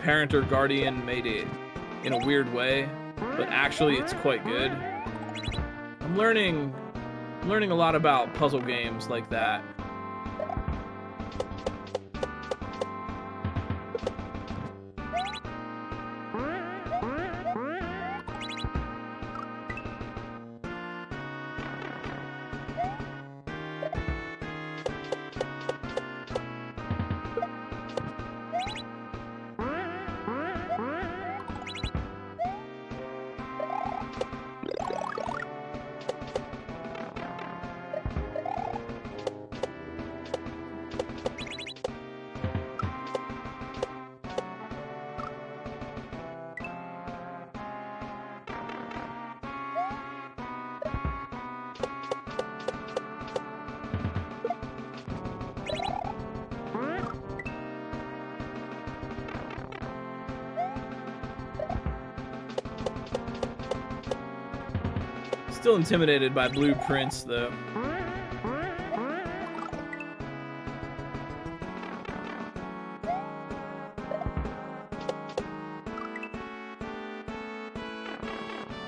S1: parent or guardian made it in a weird way, but actually it's quite good. I'm learning a lot about puzzle games like that. Still intimidated by blueprints, though.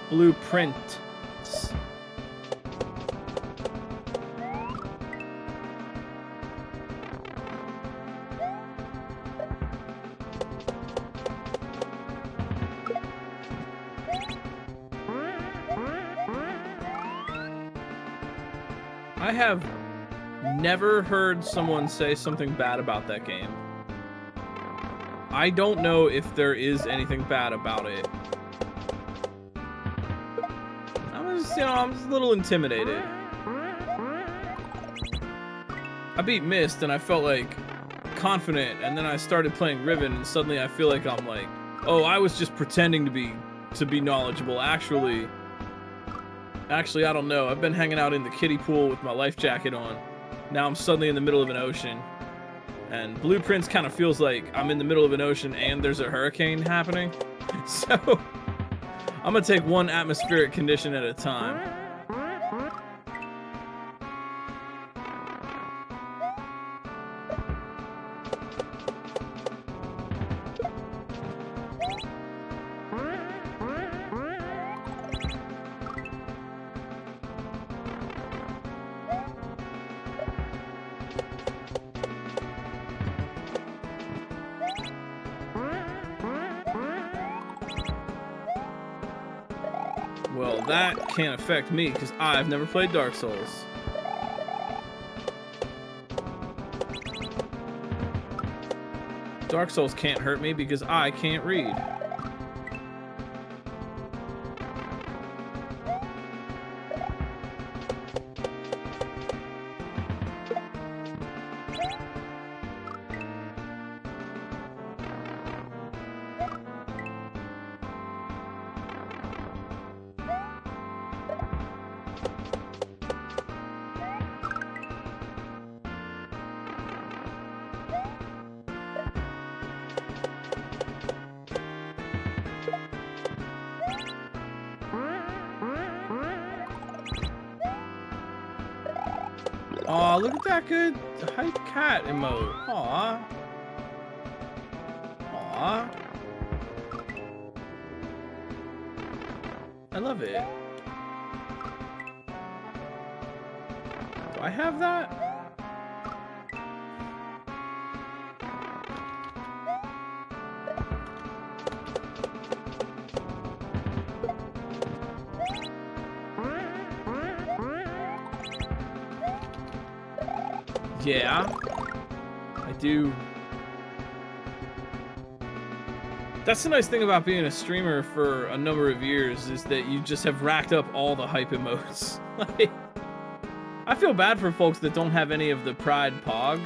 S1: Blueprint. I have never heard someone say something bad about that game. I don't know if there is anything bad about it. I'm just a little intimidated. I beat Myst and I felt like confident, and then I started playing Riven and suddenly I feel like I'm like, oh, I was just pretending to be knowledgeable. Actually, I don't know. I've been hanging out in the kiddie pool with my life jacket on. Now I'm suddenly in the middle of an ocean. And Blueprints kind of feels like I'm in the middle of an ocean and there's a hurricane happening. So, I'm gonna take one atmospheric condition at a time. Well, that can't affect me because I've never played Dark Souls. Dark Souls can't hurt me because I can't read. Aw, look at that good hype cat emote. Aw. Aw. I love it. Do I have that? Yeah, I do. That's the nice thing about being a streamer for a number of years, is that you just have racked up all the hype emotes. Like, I feel bad for folks that don't have any of the Pride Pog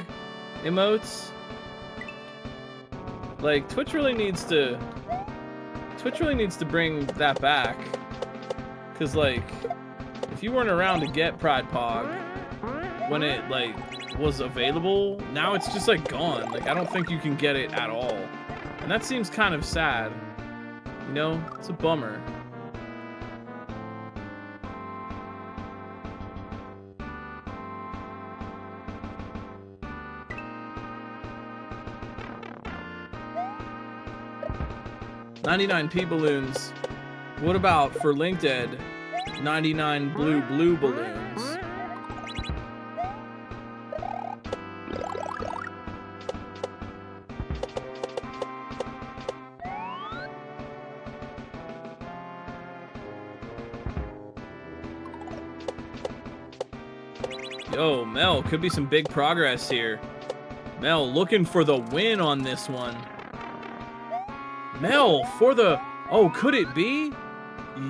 S1: emotes. Like, Twitch really needs to bring that back. Cause like, if you weren't around to get Pride Pog when it like was available, now it's just like gone. Like, I don't think you can get it at all. And that seems kind of sad. You know, it's a bummer. $99p balloons. What about for LinkedIn? 99 blue balloons. Yo, Mel, could be some big progress here. Mel looking for the win on this one. Mel for the... Oh, could it be?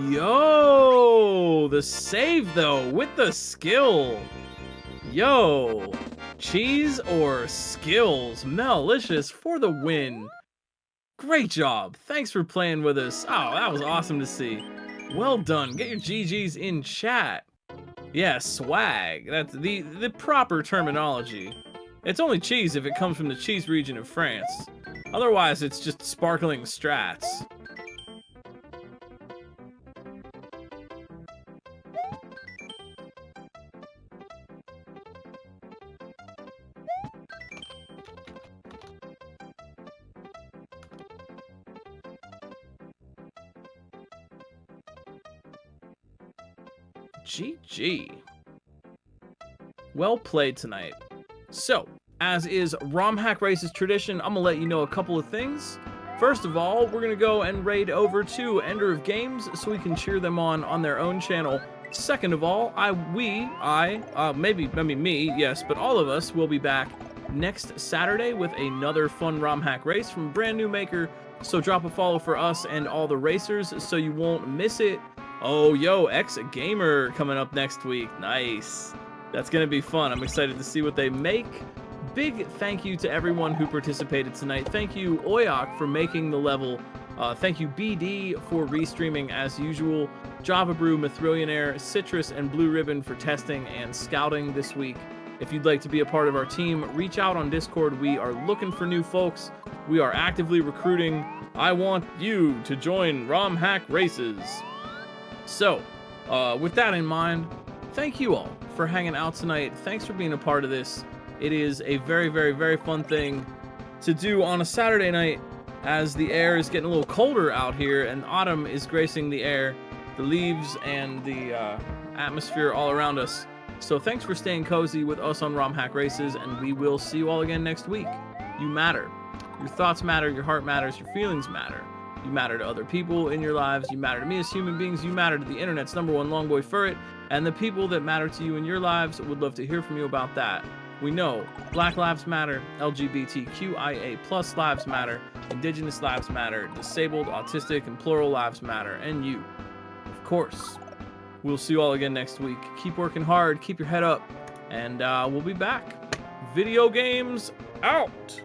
S1: Yo, the save though with the skill. Yo, cheese or skills? Melicious for the win. Great job. Thanks for playing with us. Oh, that was awesome to see. Well done. Get your GGs in chat. Yeah, swag. That's the proper terminology. It's only cheese if it comes from the cheese region of France. Otherwise, it's just sparkling strats. GG. Well played tonight. So, as is ROM Hack Race's tradition, I'm gonna let you know a couple of things. First of all, we're gonna go and raid over to Ender of Games so we can cheer them on their own channel. Second of all, me, yes, but all of us will be back next Saturday with another fun ROM Hack Race from a brand new maker. So drop a follow for us and all the racers so you won't miss it. Oh, yo, X-Gamer coming up next week. Nice. That's going to be fun. I'm excited to see what they make. Big thank you to everyone who participated tonight. Thank you, Oyok, for making the level. Thank you, BD, for restreaming as usual. Java Brew, Mithrillionaire, Citrus, and Blue Ribbon for testing and scouting this week. If you'd like to be a part of our team, reach out on Discord. We are looking for new folks. We are actively recruiting. I want you to join ROM Hack Races. So, with that in mind, thank you all for hanging out tonight. Thanks for being a part of this. It is a very, very, very fun thing to do on a Saturday night as the air is getting a little colder out here and autumn is gracing the air, the leaves, and the atmosphere all around us. So thanks for staying cozy with us on ROM Hack Races, and we will see you all again next week. You matter. Your thoughts matter, your heart matters, your feelings matter. You matter to other people in your lives. You matter to me as human beings. You matter to the internet's #1 longboy furret. And the people that matter to you in your lives would love to hear from you about that. We know Black Lives Matter, LGBTQIA+ lives matter, Indigenous lives matter, disabled, autistic, and plural lives matter, and you, of course. We'll see you all again next week. Keep working hard, keep your head up, and we'll be back. Video games out!